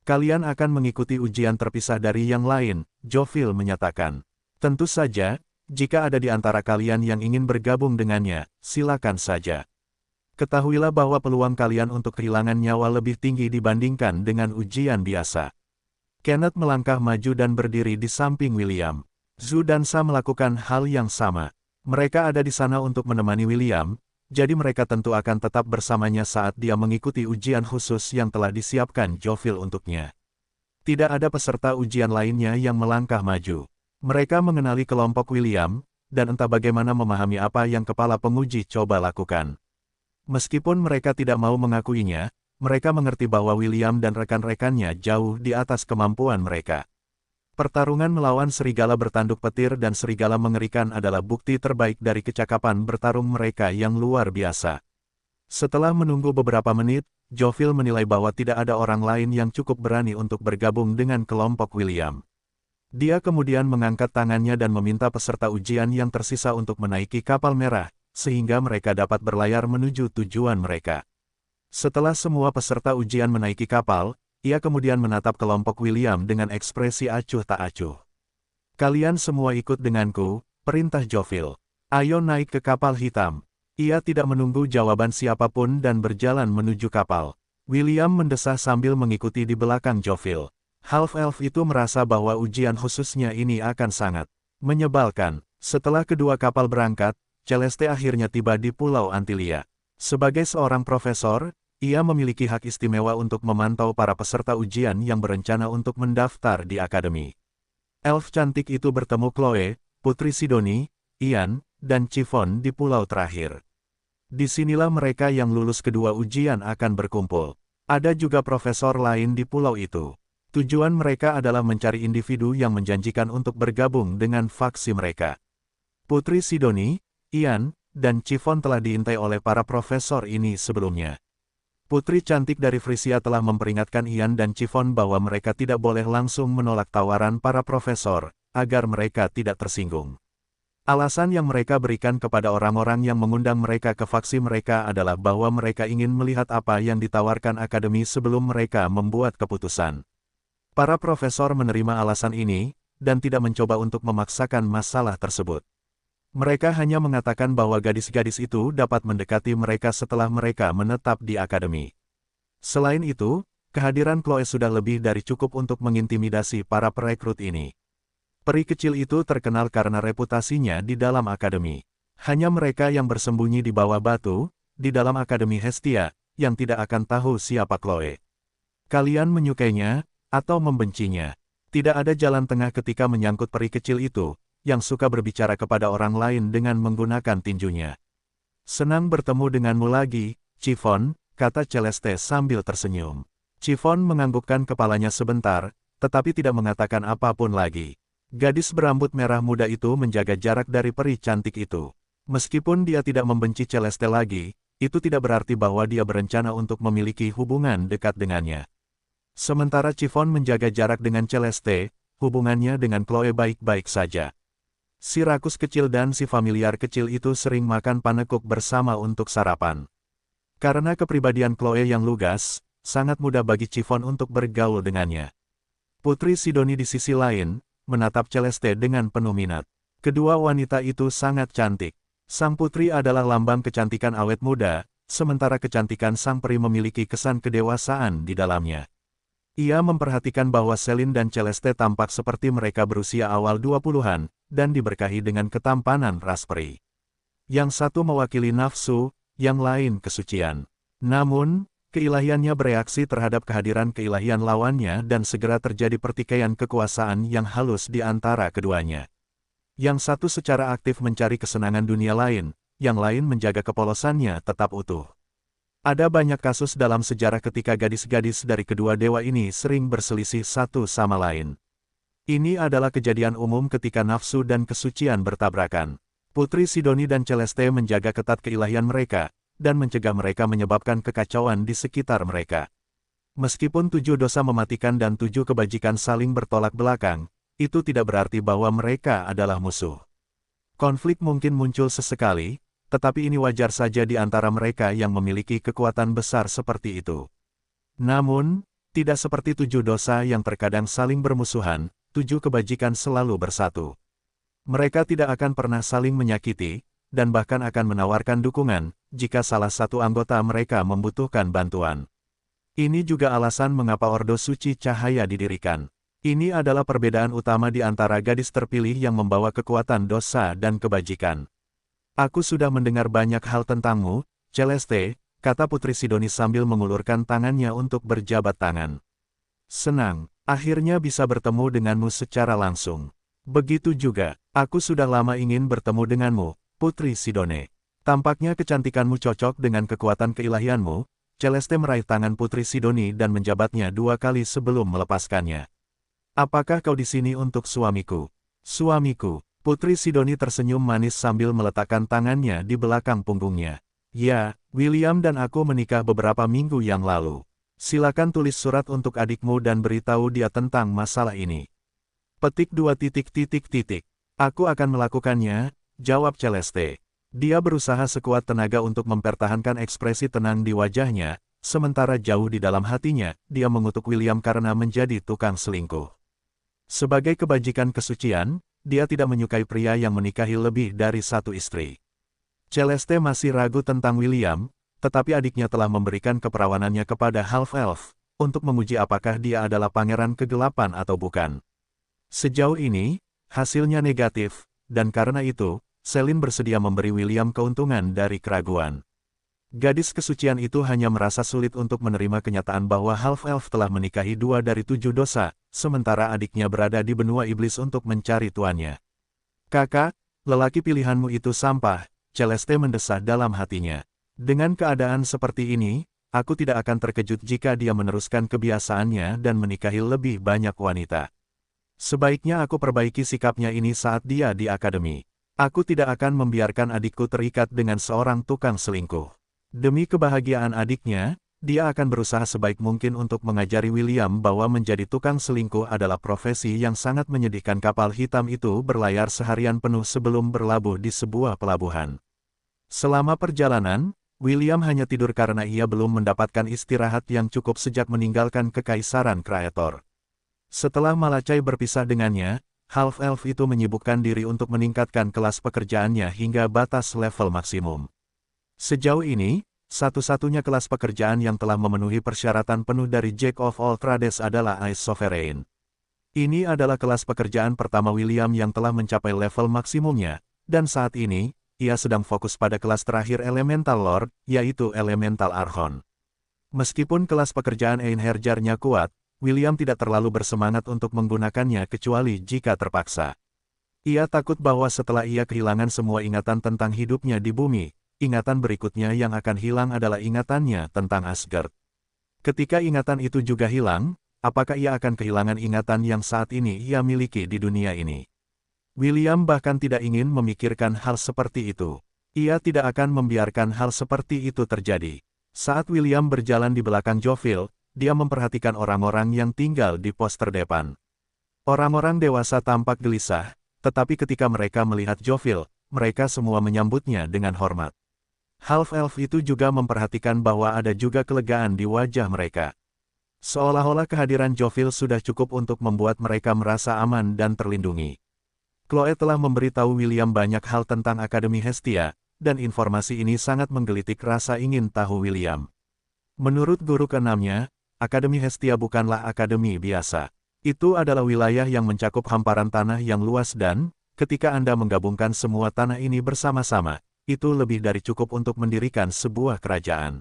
Kalian akan mengikuti ujian terpisah dari yang lain, Jovial menyatakan. Tentu saja, jika ada di antara kalian yang ingin bergabung dengannya, silakan saja. Ketahuilah bahwa peluang kalian untuk kehilangan nyawa lebih tinggi dibandingkan dengan ujian biasa. Kenneth melangkah maju dan berdiri di samping William. Zhu dan Sa melakukan hal yang sama. Mereka ada di sana untuk menemani William, jadi mereka tentu akan tetap bersamanya saat dia mengikuti ujian khusus yang telah disiapkan Jovial untuknya. Tidak ada peserta ujian lainnya yang melangkah maju. Mereka mengenali kelompok William, dan entah bagaimana memahami apa yang kepala penguji coba lakukan. Meskipun mereka tidak mau mengakuinya, mereka mengerti bahwa William dan rekan-rekannya jauh di atas kemampuan mereka. Pertarungan melawan serigala bertanduk petir dan serigala mengerikan adalah bukti terbaik dari kecakapan bertarung mereka yang luar biasa. Setelah menunggu beberapa menit, Jovial menilai bahwa tidak ada orang lain yang cukup berani untuk bergabung dengan kelompok William. Dia kemudian mengangkat tangannya dan meminta peserta ujian yang tersisa untuk menaiki kapal merah, sehingga mereka dapat berlayar menuju tujuan mereka. Setelah semua peserta ujian menaiki kapal, ia kemudian menatap kelompok William dengan ekspresi acuh tak acuh. Kalian semua ikut denganku, perintah Jovial. Ayo naik ke kapal hitam. Ia tidak menunggu jawaban siapapun dan berjalan menuju kapal. William mendesah sambil mengikuti di belakang Jovial. Half-elf itu merasa bahwa ujian khususnya ini akan sangat menyebalkan. Setelah kedua kapal berangkat, Celeste akhirnya tiba di Pulau Antilia. Sebagai seorang profesor, ia memiliki hak istimewa untuk memantau para peserta ujian yang berencana untuk mendaftar di akademi. Elf cantik itu bertemu Chloe, Putri Sidoni, Ian, dan Chiffon di pulau terakhir. Disinilah mereka yang lulus kedua ujian akan berkumpul. Ada juga profesor lain di pulau itu. Tujuan mereka adalah mencari individu yang menjanjikan untuk bergabung dengan faksi mereka. Putri Sidoni, Ian, dan Chiffon telah diintai oleh para profesor ini sebelumnya. Putri cantik dari Frisia telah memperingatkan Ian dan Chiffon bahwa mereka tidak boleh langsung menolak tawaran para profesor, agar mereka tidak tersinggung. Alasan yang mereka berikan kepada orang-orang yang mengundang mereka ke faksi mereka adalah bahwa mereka ingin melihat apa yang ditawarkan akademi sebelum mereka membuat keputusan. Para profesor menerima alasan ini, dan tidak mencoba untuk memaksakan masalah tersebut. Mereka hanya mengatakan bahwa gadis-gadis itu dapat mendekati mereka setelah mereka menetap di akademi. Selain itu, kehadiran Chloe sudah lebih dari cukup untuk mengintimidasi para perekrut ini. Peri kecil itu terkenal karena reputasinya di dalam akademi. Hanya mereka yang bersembunyi di bawah batu, di dalam akademi Hestia, yang tidak akan tahu siapa Chloe. Kalian menyukainya, atau membencinya. Tidak ada jalan tengah ketika menyangkut peri kecil itu, yang suka berbicara kepada orang lain dengan menggunakan tinjunya. Senang bertemu denganmu lagi, Chiffon, kata Celeste sambil tersenyum. Chiffon menganggukkan kepalanya sebentar, tetapi tidak mengatakan apapun lagi. Gadis berambut merah muda itu menjaga jarak dari peri cantik itu. Meskipun dia tidak membenci Celeste lagi, itu tidak berarti bahwa dia berencana untuk memiliki hubungan dekat dengannya. Sementara Chiffon menjaga jarak dengan Celeste, hubungannya dengan Chloe baik-baik saja. Si rakus kecil dan si familiar kecil itu sering makan panekuk bersama untuk sarapan. Karena kepribadian Chloe yang lugas, sangat mudah bagi Chiffon untuk bergaul dengannya. Putri Sidoni di sisi lain, menatap Celeste dengan penuh minat. Kedua wanita itu sangat cantik. Sang putri adalah lambang kecantikan awet muda, sementara kecantikan sang peri memiliki kesan kedewasaan di dalamnya. Ia memperhatikan bahwa Celine dan Celeste tampak seperti mereka berusia awal 20-an, dan diberkahi dengan ketampanan ras peri. Yang satu mewakili nafsu, yang lain kesucian. Namun, keilahiannya bereaksi terhadap kehadiran keilahian lawannya dan segera terjadi pertikaian kekuasaan yang halus di antara keduanya. Yang satu secara aktif mencari kesenangan dunia lain, yang lain menjaga kepolosannya tetap utuh. Ada banyak kasus dalam sejarah ketika gadis-gadis dari kedua dewa ini sering berselisih satu sama lain. Ini adalah kejadian umum ketika nafsu dan kesucian bertabrakan. Putri Sidoni dan Celeste menjaga ketat keilahian mereka, dan mencegah mereka menyebabkan kekacauan di sekitar mereka. Meskipun 7 dosa mematikan dan 7 kebajikan saling bertolak belakang, itu tidak berarti bahwa mereka adalah musuh. Konflik mungkin muncul sesekali, tetapi ini wajar saja di antara mereka yang memiliki kekuatan besar seperti itu. Namun, tidak seperti 7 dosa yang terkadang saling bermusuhan, 7 kebajikan selalu bersatu. Mereka tidak akan pernah saling menyakiti, dan bahkan akan menawarkan dukungan, jika salah satu anggota mereka membutuhkan bantuan. Ini juga alasan mengapa Ordo Suci Cahaya didirikan. Ini adalah perbedaan utama di antara gadis terpilih yang membawa kekuatan dosa dan kebajikan. Aku sudah mendengar banyak hal tentangmu, Celeste, kata Putri Sidoni sambil mengulurkan tangannya untuk berjabat tangan. Senang, akhirnya bisa bertemu denganmu secara langsung. Begitu juga, aku sudah lama ingin bertemu denganmu, Putri Sidone. Tampaknya kecantikanmu cocok dengan kekuatan keilahianmu. Celeste meraih tangan Putri Sidoni dan menjabatnya 2 kali sebelum melepaskannya. Apakah kau di sini untuk suamiku? Suamiku. Putri Sidoni tersenyum manis sambil meletakkan tangannya di belakang punggungnya. Ya, William dan aku menikah beberapa minggu yang lalu. Silakan tulis surat untuk adikmu dan beritahu dia tentang masalah ini. Petik 2. Aku akan melakukannya, jawab Celeste. Dia berusaha sekuat tenaga untuk mempertahankan ekspresi tenang di wajahnya, sementara jauh di dalam hatinya, dia mengutuk William karena menjadi tukang selingkuh. Sebagai kebajikan kesucian, dia tidak menyukai pria yang menikahi lebih dari 1 istri. Celeste masih ragu tentang William, tetapi adiknya telah memberikan keperawanannya kepada half-elf, untuk menguji apakah dia adalah pangeran kegelapan atau bukan. Sejauh ini, hasilnya negatif, dan karena itu, Celine bersedia memberi William keuntungan dari keraguan. Gadis kesucian itu hanya merasa sulit untuk menerima kenyataan bahwa half-elf telah menikahi 2 dari 7 dosa, sementara adiknya berada di benua iblis untuk mencari tuannya. Kakak, lelaki pilihanmu itu sampah, Celeste mendesah dalam hatinya. Dengan keadaan seperti ini, aku tidak akan terkejut jika dia meneruskan kebiasaannya dan menikahi lebih banyak wanita. Sebaiknya aku perbaiki sikapnya ini saat dia di akademi. Aku tidak akan membiarkan adikku terikat dengan seorang tukang selingkuh. Demi kebahagiaan adiknya, dia akan berusaha sebaik mungkin untuk mengajari William bahwa menjadi tukang selingkuh adalah profesi yang sangat menyedihkan. Kapal hitam itu berlayar seharian penuh sebelum berlabuh di sebuah pelabuhan. Selama perjalanan, William hanya tidur karena ia belum mendapatkan istirahat yang cukup sejak meninggalkan Kekaisaran Kreator. Setelah Malacai berpisah dengannya, half-elf itu menyibukkan diri untuk meningkatkan kelas pekerjaannya hingga batas level maksimum. Sejauh ini, satu-satunya kelas pekerjaan yang telah memenuhi persyaratan penuh dari Jack of all Trades adalah Ice Sovereign. Ini adalah kelas pekerjaan pertama William yang telah mencapai level maksimumnya, dan saat ini, ia sedang fokus pada kelas terakhir Elemental Lord, yaitu Elemental Archon. Meskipun kelas pekerjaan Einherjar-nya kuat, William tidak terlalu bersemangat untuk menggunakannya kecuali jika terpaksa. Ia takut bahwa setelah ia kehilangan semua ingatan tentang hidupnya di bumi, ingatan berikutnya yang akan hilang adalah ingatannya tentang Asgard. Ketika ingatan itu juga hilang, apakah ia akan kehilangan ingatan yang saat ini ia miliki di dunia ini? William bahkan tidak ingin memikirkan hal seperti itu. Ia tidak akan membiarkan hal seperti itu terjadi. Saat William berjalan di belakang Joviel, dia memperhatikan orang-orang yang tinggal di pos terdepan. Orang-orang dewasa tampak gelisah, tetapi ketika mereka melihat Joviel, mereka semua menyambutnya dengan hormat. Half-elf itu juga memperhatikan bahwa ada juga kelegaan di wajah mereka. Seolah-olah kehadiran Joviel sudah cukup untuk membuat mereka merasa aman dan terlindungi. Chloe telah memberitahu William banyak hal tentang Akademi Hestia, dan informasi ini sangat menggelitik rasa ingin tahu William. Menurut guru keenamnya, Akademi Hestia bukanlah akademi biasa. Itu adalah wilayah yang mencakup hamparan tanah yang luas dan, ketika Anda menggabungkan semua tanah ini bersama-sama, itu lebih dari cukup untuk mendirikan sebuah kerajaan.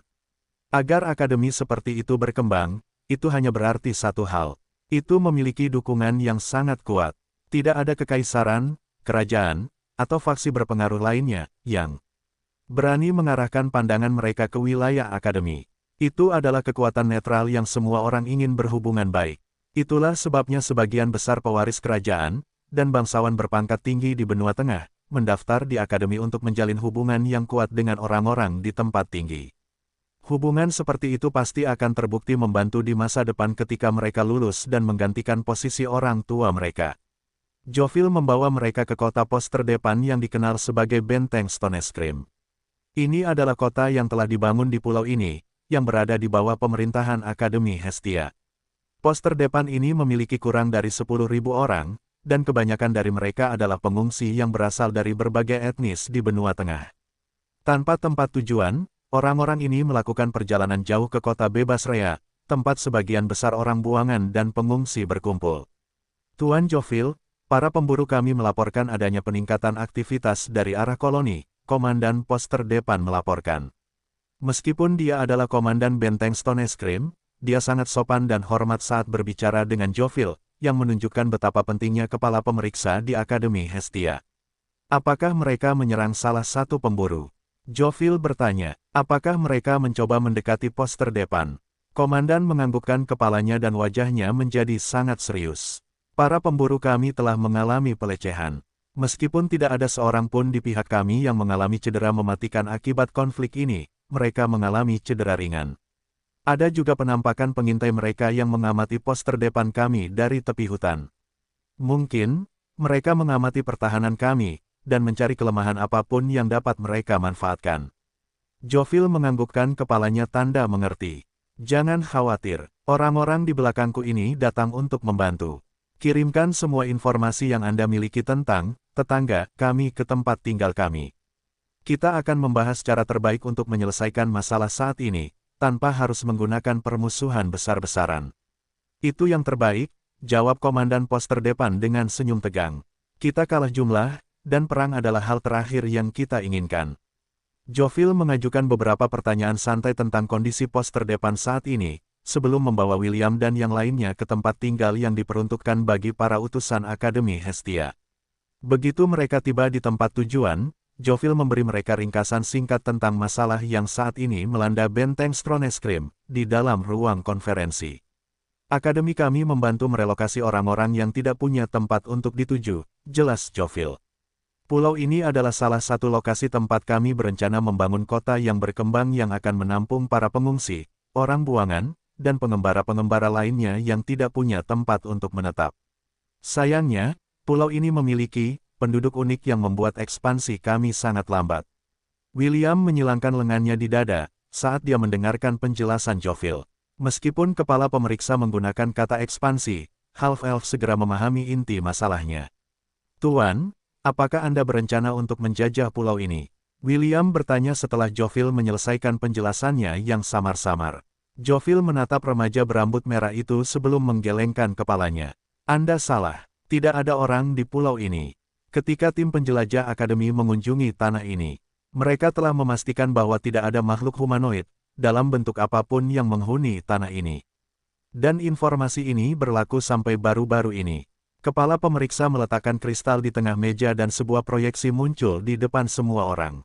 Agar akademi seperti itu berkembang, itu hanya berarti satu hal. Itu memiliki dukungan yang sangat kuat. Tidak ada kekaisaran, kerajaan, atau faksi berpengaruh lainnya, yang berani mengarahkan pandangan mereka ke wilayah akademi. Itu adalah kekuatan netral yang semua orang ingin berhubungan baik. Itulah sebabnya sebagian besar pewaris kerajaan, dan bangsawan berpangkat tinggi di benua tengah, mendaftar di akademi untuk menjalin hubungan yang kuat dengan orang-orang di tempat tinggi. Hubungan seperti itu pasti akan terbukti membantu di masa depan ketika mereka lulus dan menggantikan posisi orang tua mereka. Joviel membawa mereka ke kota pos terdepan yang dikenal sebagai Benteng Stonescream. Ini adalah kota yang telah dibangun di pulau ini, yang berada di bawah pemerintahan Akademi Hestia. Pos terdepan ini memiliki kurang dari 10.000 orang, dan kebanyakan dari mereka adalah pengungsi yang berasal dari berbagai etnis di benua tengah. Tanpa tempat tujuan, orang-orang ini melakukan perjalanan jauh ke kota bebas Rea, tempat sebagian besar orang buangan dan pengungsi berkumpul. Tuan Joviel, para pemburu kami melaporkan adanya peningkatan aktivitas dari arah koloni, Komandan Pos terdepan melaporkan. Meskipun dia adalah Komandan Benteng Stonescream, dia sangat sopan dan hormat saat berbicara dengan Joviel, yang menunjukkan betapa pentingnya kepala pemeriksa di Akademi Hestia. Apakah mereka menyerang salah satu pemburu? Joviel bertanya, apakah mereka mencoba mendekati pos terdepan? Komandan menganggukkan kepalanya dan wajahnya menjadi sangat serius. Para pemburu kami telah mengalami pelecehan. Meskipun tidak ada seorang pun di pihak kami yang mengalami cedera mematikan akibat konflik ini, mereka mengalami cedera ringan. Ada juga penampakan pengintai mereka yang mengamati pos terdepan kami dari tepi hutan. Mungkin, mereka mengamati pertahanan kami, dan mencari kelemahan apapun yang dapat mereka manfaatkan. Joviel menganggukkan kepalanya tanda mengerti. Jangan khawatir, orang-orang di belakangku ini datang untuk membantu. Kirimkan semua informasi yang Anda miliki tentang tetangga kami ke tempat tinggal kami. Kita akan membahas cara terbaik untuk menyelesaikan masalah saat ini, tanpa harus menggunakan permusuhan besar-besaran. Itu yang terbaik, jawab Komandan Pos terdepan dengan senyum tegang. Kita kalah jumlah, dan perang adalah hal terakhir yang kita inginkan. Joviel mengajukan beberapa pertanyaan santai tentang kondisi pos terdepan saat ini, sebelum membawa William dan yang lainnya ke tempat tinggal yang diperuntukkan bagi para utusan Akademi Hestia. Begitu mereka tiba di tempat tujuan, Joviel memberi mereka ringkasan singkat tentang masalah yang saat ini melanda Benteng Stonescream, di dalam ruang konferensi. Akademi kami membantu merelokasi orang-orang yang tidak punya tempat untuk dituju, jelas Joviel. Pulau ini adalah salah satu lokasi tempat kami berencana membangun kota yang berkembang yang akan menampung para pengungsi, orang buangan, dan pengembara-pengembara lainnya yang tidak punya tempat untuk menetap. Sayangnya, pulau ini memiliki penduduk unik yang membuat ekspansi kami sangat lambat. William menyilangkan lengannya di dada, saat dia mendengarkan penjelasan Joviel. Meskipun kepala pemeriksa menggunakan kata ekspansi, Half-Elf segera memahami inti masalahnya. Tuan, apakah Anda berencana untuk menjajah pulau ini? William bertanya setelah Joviel menyelesaikan penjelasannya yang samar-samar. Joviel menatap remaja berambut merah itu sebelum menggelengkan kepalanya. Anda salah, tidak ada orang di pulau ini. Ketika tim penjelajah akademi mengunjungi tanah ini, mereka telah memastikan bahwa tidak ada makhluk humanoid, dalam bentuk apapun yang menghuni tanah ini. Dan informasi ini berlaku sampai baru-baru ini. Kepala pemeriksa meletakkan kristal di tengah meja dan sebuah proyeksi muncul di depan semua orang.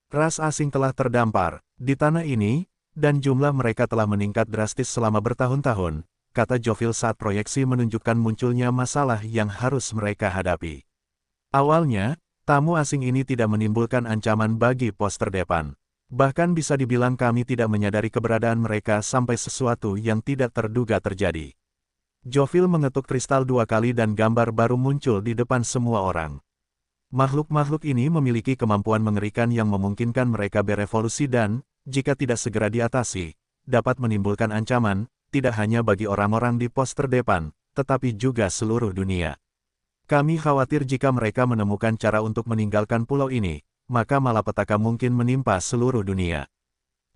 Ras asing telah terdampar di tanah ini, dan jumlah mereka telah meningkat drastis selama bertahun-tahun, kata Jovial saat proyeksi menunjukkan munculnya masalah yang harus mereka hadapi. Awalnya, tamu asing ini tidak menimbulkan ancaman bagi pos terdepan. Bahkan bisa dibilang kami tidak menyadari keberadaan mereka sampai sesuatu yang tidak terduga terjadi. Jovial mengetuk kristal 2 kali dan gambar baru muncul di depan semua orang. Makhluk-makhluk ini memiliki kemampuan mengerikan yang memungkinkan mereka berevolusi dan, jika tidak segera diatasi, dapat menimbulkan ancaman, tidak hanya bagi orang-orang di pos terdepan, tetapi juga seluruh dunia. Kami khawatir jika mereka menemukan cara untuk meninggalkan pulau ini, maka malapetaka mungkin menimpa seluruh dunia.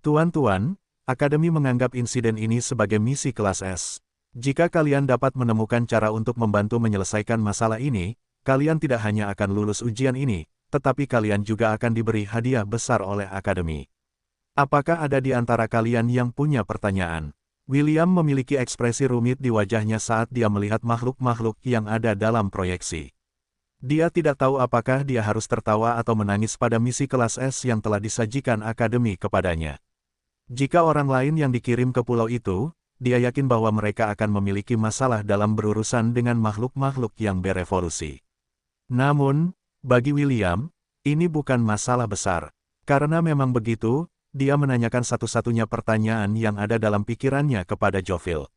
Tuan-tuan, Akademi menganggap insiden ini sebagai misi kelas S. Jika kalian dapat menemukan cara untuk membantu menyelesaikan masalah ini, kalian tidak hanya akan lulus ujian ini, tetapi kalian juga akan diberi hadiah besar oleh Akademi. Apakah ada di antara kalian yang punya pertanyaan? William memiliki ekspresi rumit di wajahnya saat dia melihat makhluk-makhluk yang ada dalam proyeksi. Dia tidak tahu apakah dia harus tertawa atau menangis pada misi kelas S yang telah disajikan Akademi kepadanya. Jika orang lain yang dikirim ke pulau itu, dia yakin bahwa mereka akan memiliki masalah dalam berurusan dengan makhluk-makhluk yang berevolusi. Namun, bagi William, ini bukan masalah besar. Karena memang begitu, dia menanyakan satu-satunya pertanyaan yang ada dalam pikirannya kepada Jovial.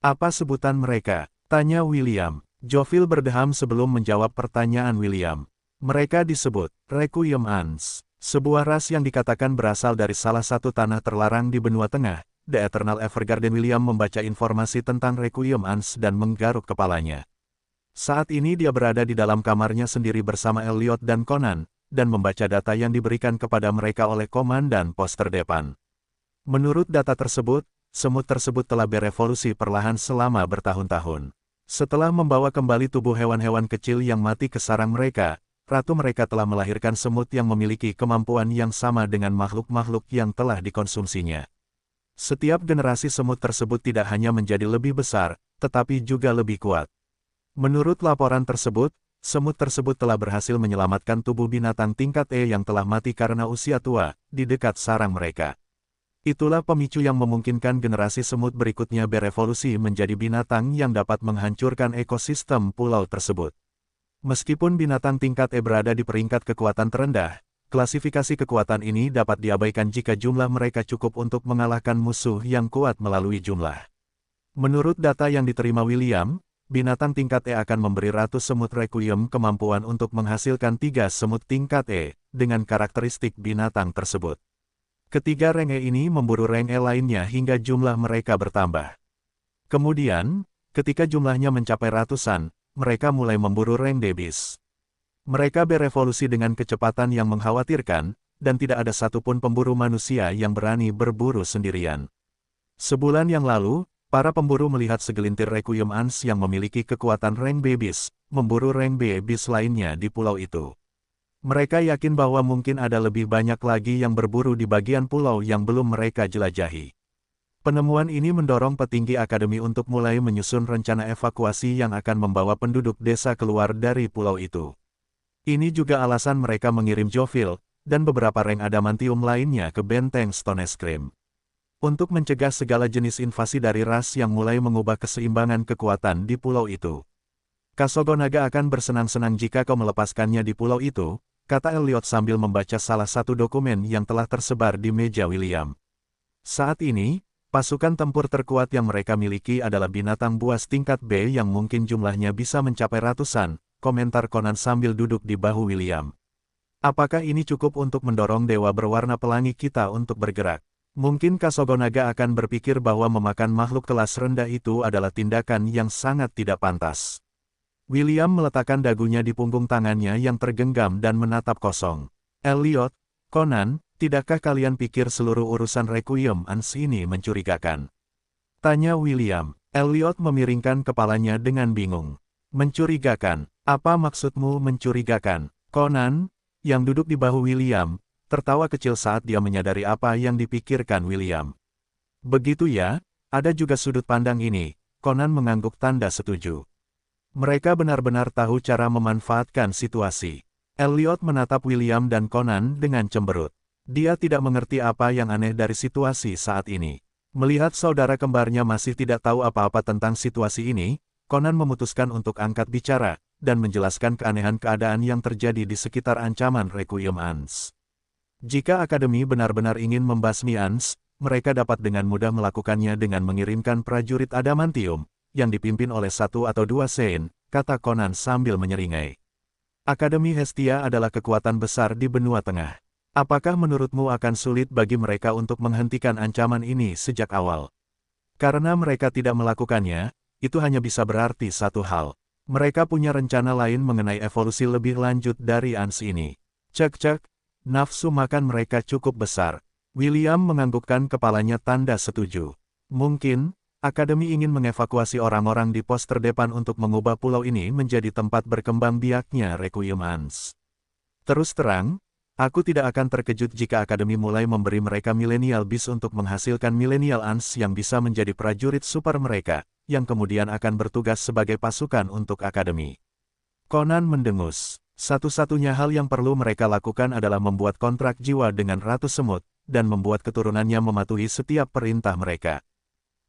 Apa sebutan mereka? Tanya William. Jovial berdeham sebelum menjawab pertanyaan William. Mereka disebut Requiem Ants, sebuah ras yang dikatakan berasal dari salah satu tanah terlarang di benua tengah, The Eternal Evergarden. William membaca informasi tentang Requiem Ants dan menggaruk kepalanya. Saat ini dia berada di dalam kamarnya sendiri bersama Elliot dan Conan, dan membaca data yang diberikan kepada mereka oleh komandan pos terdepan. Menurut data tersebut, semut tersebut telah berevolusi perlahan selama bertahun-tahun. Setelah membawa kembali tubuh hewan-hewan kecil yang mati ke sarang mereka, ratu mereka telah melahirkan semut yang memiliki kemampuan yang sama dengan makhluk-makhluk yang telah dikonsumsinya. Setiap generasi semut tersebut tidak hanya menjadi lebih besar, tetapi juga lebih kuat. Menurut laporan tersebut, semut tersebut telah berhasil menyelamatkan tubuh binatang tingkat E yang telah mati karena usia tua, di dekat sarang mereka. Itulah pemicu yang memungkinkan generasi semut berikutnya berevolusi menjadi binatang yang dapat menghancurkan ekosistem pulau tersebut. Meskipun binatang tingkat E berada di peringkat kekuatan terendah, klasifikasi kekuatan ini dapat diabaikan jika jumlah mereka cukup untuk mengalahkan musuh yang kuat melalui jumlah. Menurut data yang diterima William, binatang tingkat E akan memberi Ratu Semut Requiem kemampuan untuk menghasilkan 3 semut tingkat E, dengan karakteristik binatang tersebut. Ketiga rank E ini memburu rank E lainnya hingga jumlah mereka bertambah. Kemudian, ketika jumlahnya mencapai ratusan, mereka mulai memburu rank D bis. Mereka berevolusi dengan kecepatan yang mengkhawatirkan, dan tidak ada satupun pemburu manusia yang berani berburu sendirian. Sebulan yang lalu, para pemburu melihat segelintir Requiem Ants yang memiliki kekuatan rank B bis, memburu rank B bis lainnya di pulau itu. Mereka yakin bahwa mungkin ada lebih banyak lagi yang berburu di bagian pulau yang belum mereka jelajahi. Penemuan ini mendorong petinggi Akademi untuk mulai menyusun rencana evakuasi yang akan membawa penduduk desa keluar dari pulau itu. Ini juga alasan mereka mengirim Jovial, dan beberapa rank adamantium lainnya ke benteng Stone Scream. Untuk mencegah segala jenis invasi dari ras yang mulai mengubah keseimbangan kekuatan di pulau itu. Kasogonaga akan bersenang-senang jika kau melepaskannya di pulau itu, kata Elliot sambil membaca salah satu dokumen yang telah tersebar di meja William. Saat ini, pasukan tempur terkuat yang mereka miliki adalah binatang buas tingkat B yang mungkin jumlahnya bisa mencapai ratusan, komentar Conan sambil duduk di bahu William. Apakah ini cukup untuk mendorong dewa berwarna pelangi kita untuk bergerak? Mungkin Kasogonaga akan berpikir bahwa memakan makhluk kelas rendah itu adalah tindakan yang sangat tidak pantas. William meletakkan dagunya di punggung tangannya yang tergenggam dan menatap kosong. Elliot, Conan, tidakkah kalian pikir seluruh urusan Requiem Ants ini mencurigakan? Tanya William. Elliot memiringkan kepalanya dengan bingung. Mencurigakan? Apa maksudmu mencurigakan? Conan, yang duduk di bahu William, tertawa kecil saat dia menyadari apa yang dipikirkan William. Begitu ya, ada juga sudut pandang ini, Conan mengangguk tanda setuju. Mereka benar-benar tahu cara memanfaatkan situasi. Elliot menatap William dan Conan dengan cemberut. Dia tidak mengerti apa yang aneh dari situasi saat ini. Melihat saudara kembarnya masih tidak tahu apa-apa tentang situasi ini, Conan memutuskan untuk angkat bicara, dan menjelaskan keanehan keadaan yang terjadi di sekitar ancaman Requiem Ans. Jika Akademi benar-benar ingin membasmi Ans, mereka dapat dengan mudah melakukannya dengan mengirimkan prajurit adamantium, yang dipimpin oleh 1 atau 2 Sein, kata Conan sambil menyeringai. Akademi Hestia adalah kekuatan besar di benua tengah. Apakah menurutmu akan sulit bagi mereka untuk menghentikan ancaman ini sejak awal? Karena mereka tidak melakukannya, itu hanya bisa berarti satu hal. Mereka punya rencana lain mengenai evolusi lebih lanjut dari Ans ini. Cek-cek, nafsu makan mereka cukup besar. William menganggukkan kepalanya tanda setuju. Mungkin, Akademi ingin mengevakuasi orang-orang di pos terdepan untuk mengubah pulau ini menjadi tempat berkembang biaknya Requiem Ans. Terus terang, aku tidak akan terkejut jika Akademi mulai memberi mereka Millennial Beast untuk menghasilkan Millennial Ants yang bisa menjadi prajurit super mereka, yang kemudian akan bertugas sebagai pasukan untuk Akademi. Conan mendengus. Satu-satunya hal yang perlu mereka lakukan adalah membuat kontrak jiwa dengan Ratu Semut, dan membuat keturunannya mematuhi setiap perintah mereka.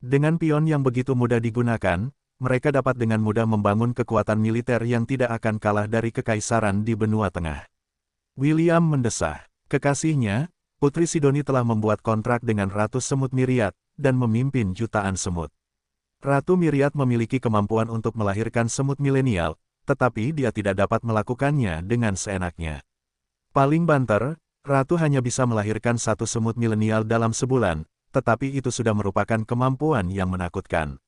Dengan pion yang begitu mudah digunakan, mereka dapat dengan mudah membangun kekuatan militer yang tidak akan kalah dari kekaisaran di benua tengah. William mendesah. Kekasihnya, Putri Sidoni telah membuat kontrak dengan Ratu Semut Myriad, dan memimpin jutaan semut. Ratu Myriad memiliki kemampuan untuk melahirkan semut milenial, tetapi dia tidak dapat melakukannya dengan seenaknya. Paling banter, Ratu hanya bisa melahirkan 1 semut milenial dalam sebulan, tetapi itu sudah merupakan kemampuan yang menakutkan.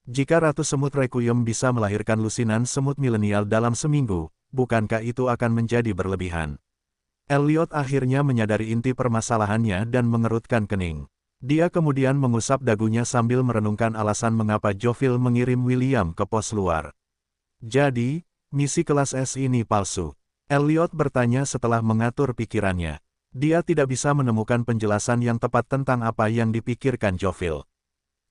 Jika Ratu Semut Requiem bisa melahirkan lusinan semut milenial dalam seminggu, bukankah itu akan menjadi berlebihan? Elliot akhirnya menyadari inti permasalahannya dan mengerutkan kening. Dia kemudian mengusap dagunya sambil merenungkan alasan mengapa Jovill mengirim William ke pos luar. Jadi, misi kelas S ini palsu. Elliot bertanya setelah mengatur pikirannya. Dia tidak bisa menemukan penjelasan yang tepat tentang apa yang dipikirkan Jovill.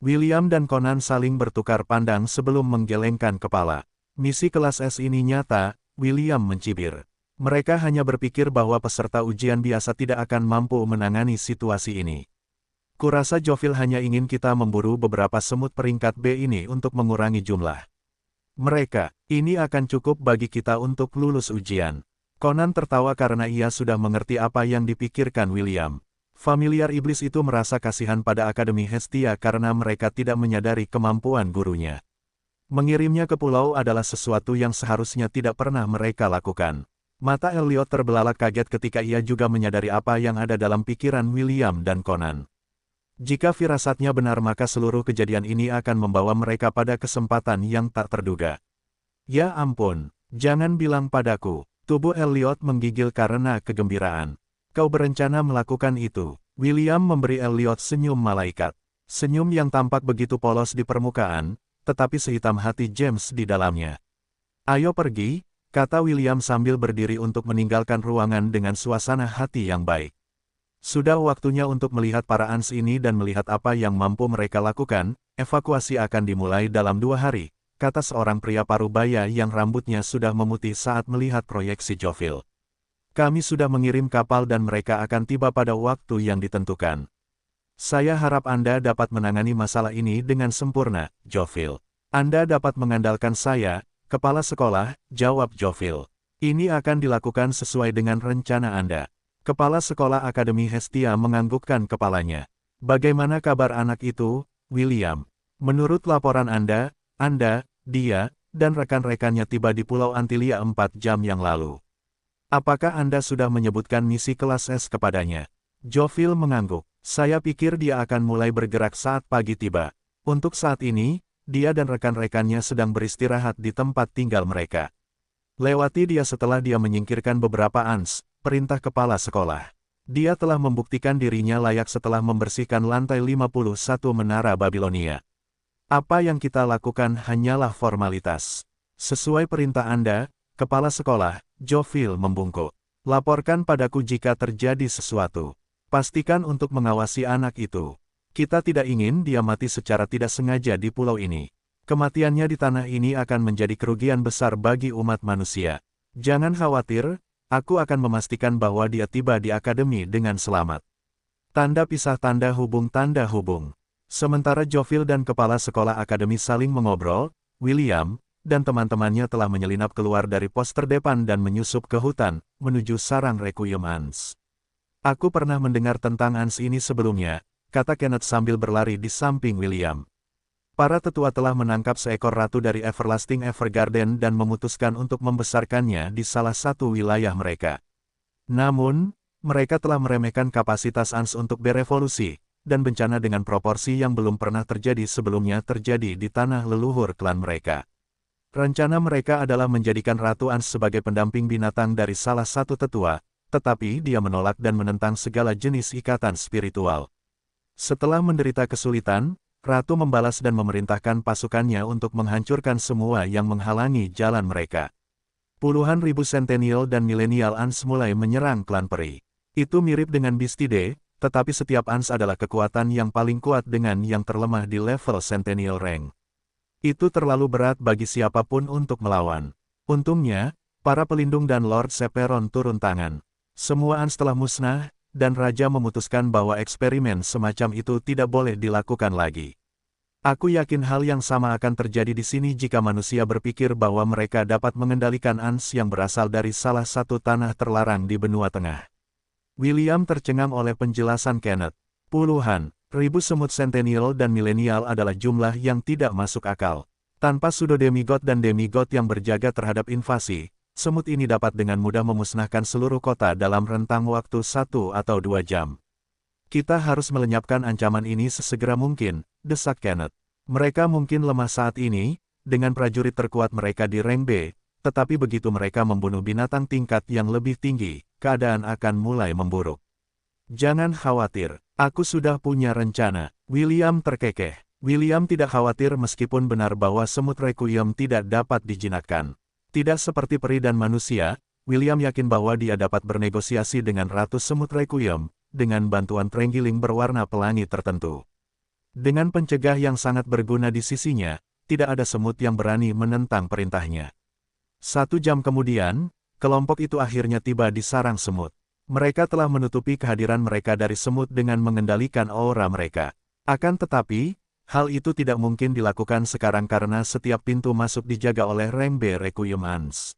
William dan Conan saling bertukar pandang sebelum menggelengkan kepala. Misi kelas S ini nyata, William mencibir. Mereka hanya berpikir bahwa peserta ujian biasa tidak akan mampu menangani situasi ini. Kurasa Jovill hanya ingin kita memburu beberapa semut peringkat B ini untuk mengurangi jumlah mereka. Ini akan cukup bagi kita untuk lulus ujian. Conan tertawa karena ia sudah mengerti apa yang dipikirkan William. Familiar iblis itu merasa kasihan pada Akademi Hestia karena mereka tidak menyadari kemampuan gurunya. Mengirimnya ke pulau adalah sesuatu yang seharusnya tidak pernah mereka lakukan. Mata Elliot terbelalak kaget ketika ia juga menyadari apa yang ada dalam pikiran William dan Conan. Jika firasatnya benar maka seluruh kejadian ini akan membawa mereka pada kesempatan yang tak terduga. Ya ampun, jangan bilang padaku. Tubuh Elliot menggigil karena kegembiraan. Kau berencana melakukan itu. William memberi Elliot senyum malaikat. Senyum yang tampak begitu polos di permukaan, tetapi sehitam hati James di dalamnya. Ayo pergi, kata William sambil berdiri untuk meninggalkan ruangan dengan suasana hati yang baik. Sudah waktunya untuk melihat para Ans ini dan melihat apa yang mampu mereka lakukan. Evakuasi akan dimulai dalam 2 hari, kata seorang pria parubaya yang rambutnya sudah memutih saat melihat proyeksi Jovill. Kami sudah mengirim kapal dan mereka akan tiba pada waktu yang ditentukan. Saya harap Anda dapat menangani masalah ini dengan sempurna, Jovill. Anda dapat mengandalkan saya, kepala sekolah, jawab Jovill. Ini akan dilakukan sesuai dengan rencana Anda. Kepala Sekolah Akademi Hestia menganggukkan kepalanya. Bagaimana kabar anak itu, William? Menurut laporan Anda, dia, dan rekan-rekannya tiba di Pulau Antilia 4 jam yang lalu. Apakah Anda sudah menyebutkan misi kelas S kepadanya? Jovill mengangguk. Saya pikir dia akan mulai bergerak saat pagi tiba. Untuk saat ini, dia dan rekan-rekannya sedang beristirahat di tempat tinggal mereka. Lewati dia setelah dia menyingkirkan beberapa Ans, perintah kepala sekolah. Dia telah membuktikan dirinya layak setelah membersihkan lantai 51 Menara Babilonia. Apa yang kita lakukan hanyalah formalitas. Sesuai perintah Anda, kepala sekolah, Jovill membungkuk. Laporkan padaku jika terjadi sesuatu. Pastikan untuk mengawasi anak itu. Kita tidak ingin dia mati secara tidak sengaja di pulau ini. Kematiannya di tanah ini akan menjadi kerugian besar bagi umat manusia. Jangan khawatir, aku akan memastikan bahwa dia tiba di akademi dengan selamat. Tanda pisah tanda hubung tanda hubung. Sementara Jovial dan kepala sekolah akademi saling mengobrol, William dan teman-temannya telah menyelinap keluar dari pos terdepan dan menyusup ke hutan, menuju sarang Requiem Ans. Aku pernah mendengar tentang Ans ini sebelumnya, kata Kenneth sambil berlari di samping William. Para tetua telah menangkap seekor ratu dari Everlasting Evergarden dan memutuskan untuk membesarkannya di salah satu wilayah mereka. Namun, mereka telah meremehkan kapasitas Ans untuk berevolusi, dan bencana dengan proporsi yang belum pernah terjadi sebelumnya terjadi di tanah leluhur klan mereka. Rencana mereka adalah menjadikan Ratu Ans sebagai pendamping binatang dari salah satu tetua, tetapi dia menolak dan menentang segala jenis ikatan spiritual. Setelah menderita kesulitan, Ratu membalas dan memerintahkan pasukannya untuk menghancurkan semua yang menghalangi jalan mereka. Puluhan ribu Centennial dan Millennial Ans mulai menyerang klan peri. Itu mirip dengan Bistide, tetapi setiap Ans adalah kekuatan yang paling kuat dengan yang terlemah di level Centennial Rank. Itu terlalu berat bagi siapapun untuk melawan. Untungnya, para pelindung dan Lord Seperon turun tangan. Semua Ans telah musnah, dan Raja memutuskan bahwa eksperimen semacam itu tidak boleh dilakukan lagi. Aku yakin hal yang sama akan terjadi di sini jika manusia berpikir bahwa mereka dapat mengendalikan Ans yang berasal dari salah satu tanah terlarang di benua tengah. William tercengang oleh penjelasan Kenneth. Puluhan ribu semut Centennial dan Millennial adalah jumlah yang tidak masuk akal. Tanpa pseudo-demigod dan demigod yang berjaga terhadap invasi, semut ini dapat dengan mudah memusnahkan seluruh kota dalam rentang waktu 1 atau 2 jam. Kita harus melenyapkan ancaman ini sesegera mungkin, desak Kenneth. Mereka mungkin lemah saat ini, dengan prajurit terkuat mereka di rank B, tetapi begitu mereka membunuh binatang tingkat yang lebih tinggi, keadaan akan mulai memburuk. Jangan khawatir, aku sudah punya rencana. William terkekeh. William tidak khawatir meskipun benar bahwa semut Requiem tidak dapat dijinakkan. Tidak seperti peri dan manusia, William yakin bahwa dia dapat bernegosiasi dengan Ratu Semut Requiem, dengan bantuan terenggiling berwarna pelangi tertentu. Dengan pencegah yang sangat berguna di sisinya, tidak ada semut yang berani menentang perintahnya. 1 jam kemudian, kelompok itu akhirnya tiba di sarang semut. Mereka telah menutupi kehadiran mereka dari semut dengan mengendalikan aura mereka. Akan tetapi, hal itu tidak mungkin dilakukan sekarang karena setiap pintu masuk dijaga oleh rank B Requiem Ans.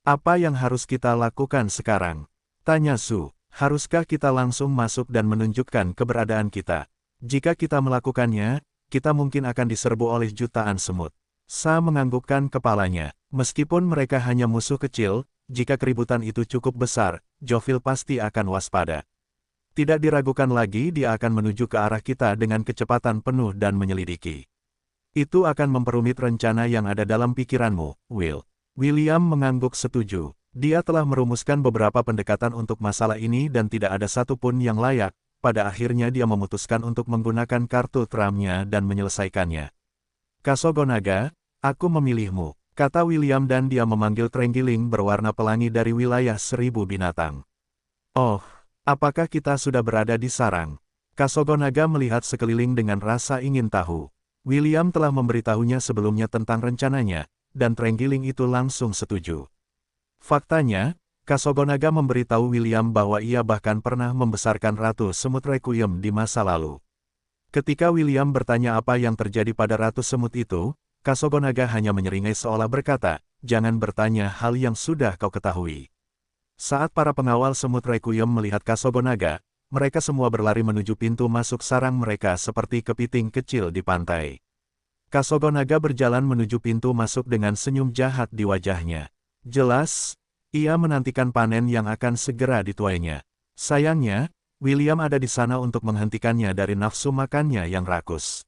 Apa yang harus kita lakukan sekarang? Tanya Su. Haruskah kita langsung masuk dan menunjukkan keberadaan kita? Jika kita melakukannya, kita mungkin akan diserbu oleh jutaan semut. Sa menganggukkan kepalanya. Meskipun mereka hanya musuh kecil, jika keributan itu cukup besar, Jovial pasti akan waspada. Tidak diragukan lagi dia akan menuju ke arah kita dengan kecepatan penuh dan menyelidiki. Itu akan memperumit rencana yang ada dalam pikiranmu, Will. William mengangguk setuju. Dia telah merumuskan beberapa pendekatan untuk masalah ini dan tidak ada satupun yang layak. Pada akhirnya dia memutuskan untuk menggunakan kartu tramnya dan menyelesaikannya. Kasogonaga, aku memilihmu, kata William dan dia memanggil terenggiling berwarna pelangi dari wilayah 1000 binatang. Oh, apakah kita sudah berada di sarang? Kasogonaga melihat sekeliling dengan rasa ingin tahu. William telah memberitahunya sebelumnya tentang rencananya, dan terenggiling itu langsung setuju. Faktanya, Kasogonaga memberitahu William bahwa ia bahkan pernah membesarkan Ratu Semut Requiem di masa lalu. Ketika William bertanya apa yang terjadi pada Ratu Semut itu, Kasogonaga hanya menyeringai seolah berkata, jangan bertanya hal yang sudah kau ketahui. Saat para pengawal Semut Requiem melihat Kasogonaga, mereka semua berlari menuju pintu masuk sarang mereka seperti kepiting kecil di pantai. Kasogonaga berjalan menuju pintu masuk dengan senyum jahat di wajahnya. Jelas, ia menantikan panen yang akan segera dituainya. Sayangnya, William ada di sana untuk menghentikannya dari nafsu makannya yang rakus.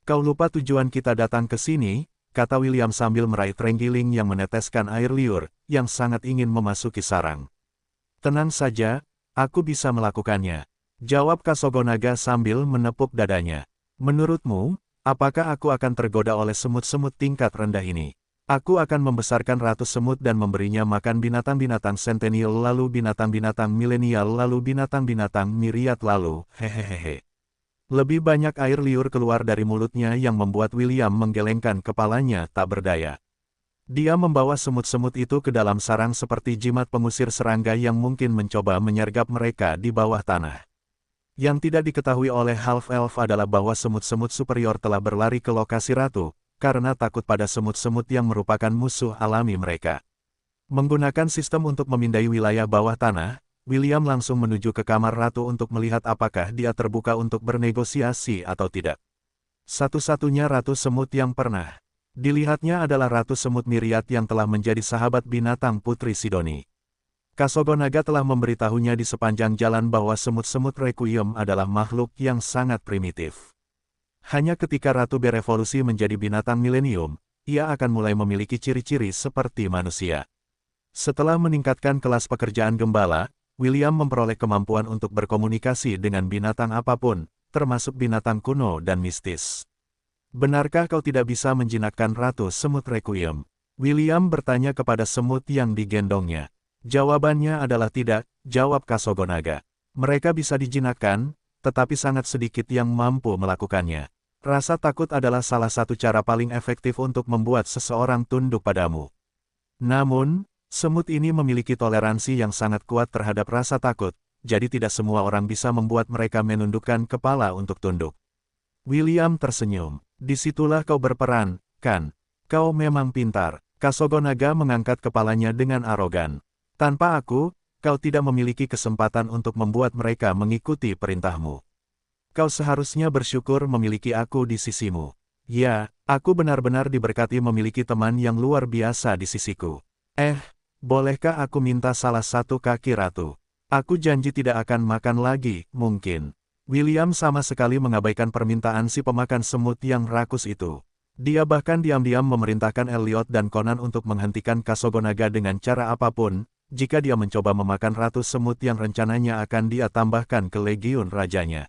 Kau lupa tujuan kita datang ke sini, kata William sambil meraih terenggiling yang meneteskan air liur, yang sangat ingin memasuki sarang. Tenang saja, aku bisa melakukannya, jawab Kasogonaga sambil menepuk dadanya. Menurutmu, apakah aku akan tergoda oleh semut-semut tingkat rendah ini? Aku akan membesarkan Ratu Semut dan memberinya makan binatang-binatang Centennial lalu binatang-binatang Millennial lalu binatang-binatang Myriad lalu, hehehehe. Lebih banyak air liur keluar dari mulutnya yang membuat William menggelengkan kepalanya tak berdaya. Dia membawa semut-semut itu ke dalam sarang seperti jimat pengusir serangga yang mungkin mencoba menyergap mereka di bawah tanah. Yang tidak diketahui oleh Half-Elf adalah bahwa semut-semut superior telah berlari ke lokasi ratu, karena takut pada semut-semut yang merupakan musuh alami mereka. Menggunakan sistem untuk memindai wilayah bawah tanah, William langsung menuju ke kamar ratu untuk melihat apakah dia terbuka untuk bernegosiasi atau tidak. Satu-satunya ratu semut yang pernah dilihatnya adalah Ratu Semut Myriad yang telah menjadi sahabat binatang Putri Sidoni. Kasogonaga telah memberitahunya di sepanjang jalan bahwa semut-semut Requiem adalah makhluk yang sangat primitif. Hanya ketika Ratu berevolusi menjadi binatang milenium, ia akan mulai memiliki ciri-ciri seperti manusia. Setelah meningkatkan kelas pekerjaan gembala, William memperoleh kemampuan untuk berkomunikasi dengan binatang apapun, termasuk binatang kuno dan mistis. Benarkah kau tidak bisa menjinakkan Ratu Semut Requiem? William bertanya kepada semut yang digendongnya. Jawabannya adalah tidak, jawab Kasogonaga. Mereka bisa dijinakkan, tetapi sangat sedikit yang mampu melakukannya. Rasa takut adalah salah satu cara paling efektif untuk membuat seseorang tunduk padamu. Namun, semut ini memiliki toleransi yang sangat kuat terhadap rasa takut, jadi tidak semua orang bisa membuat mereka menundukkan kepala untuk tunduk. William tersenyum. Disitulah kau berperan, kan? Kau memang pintar. Kasogonaga mengangkat kepalanya dengan arogan. Tanpa aku, kau tidak memiliki kesempatan untuk membuat mereka mengikuti perintahmu. Kau seharusnya bersyukur memiliki aku di sisimu. Ya, aku benar-benar diberkati memiliki teman yang luar biasa di sisiku. Bolehkah aku minta salah satu kaki ratu? Aku janji tidak akan makan lagi, mungkin. William sama sekali mengabaikan permintaan si pemakan semut yang rakus itu. Dia bahkan diam-diam memerintahkan Elliot dan Conan untuk menghentikan Kasogonaga dengan cara apapun, jika dia mencoba memakan ratu semut yang rencananya akan dia tambahkan ke legiun rajanya.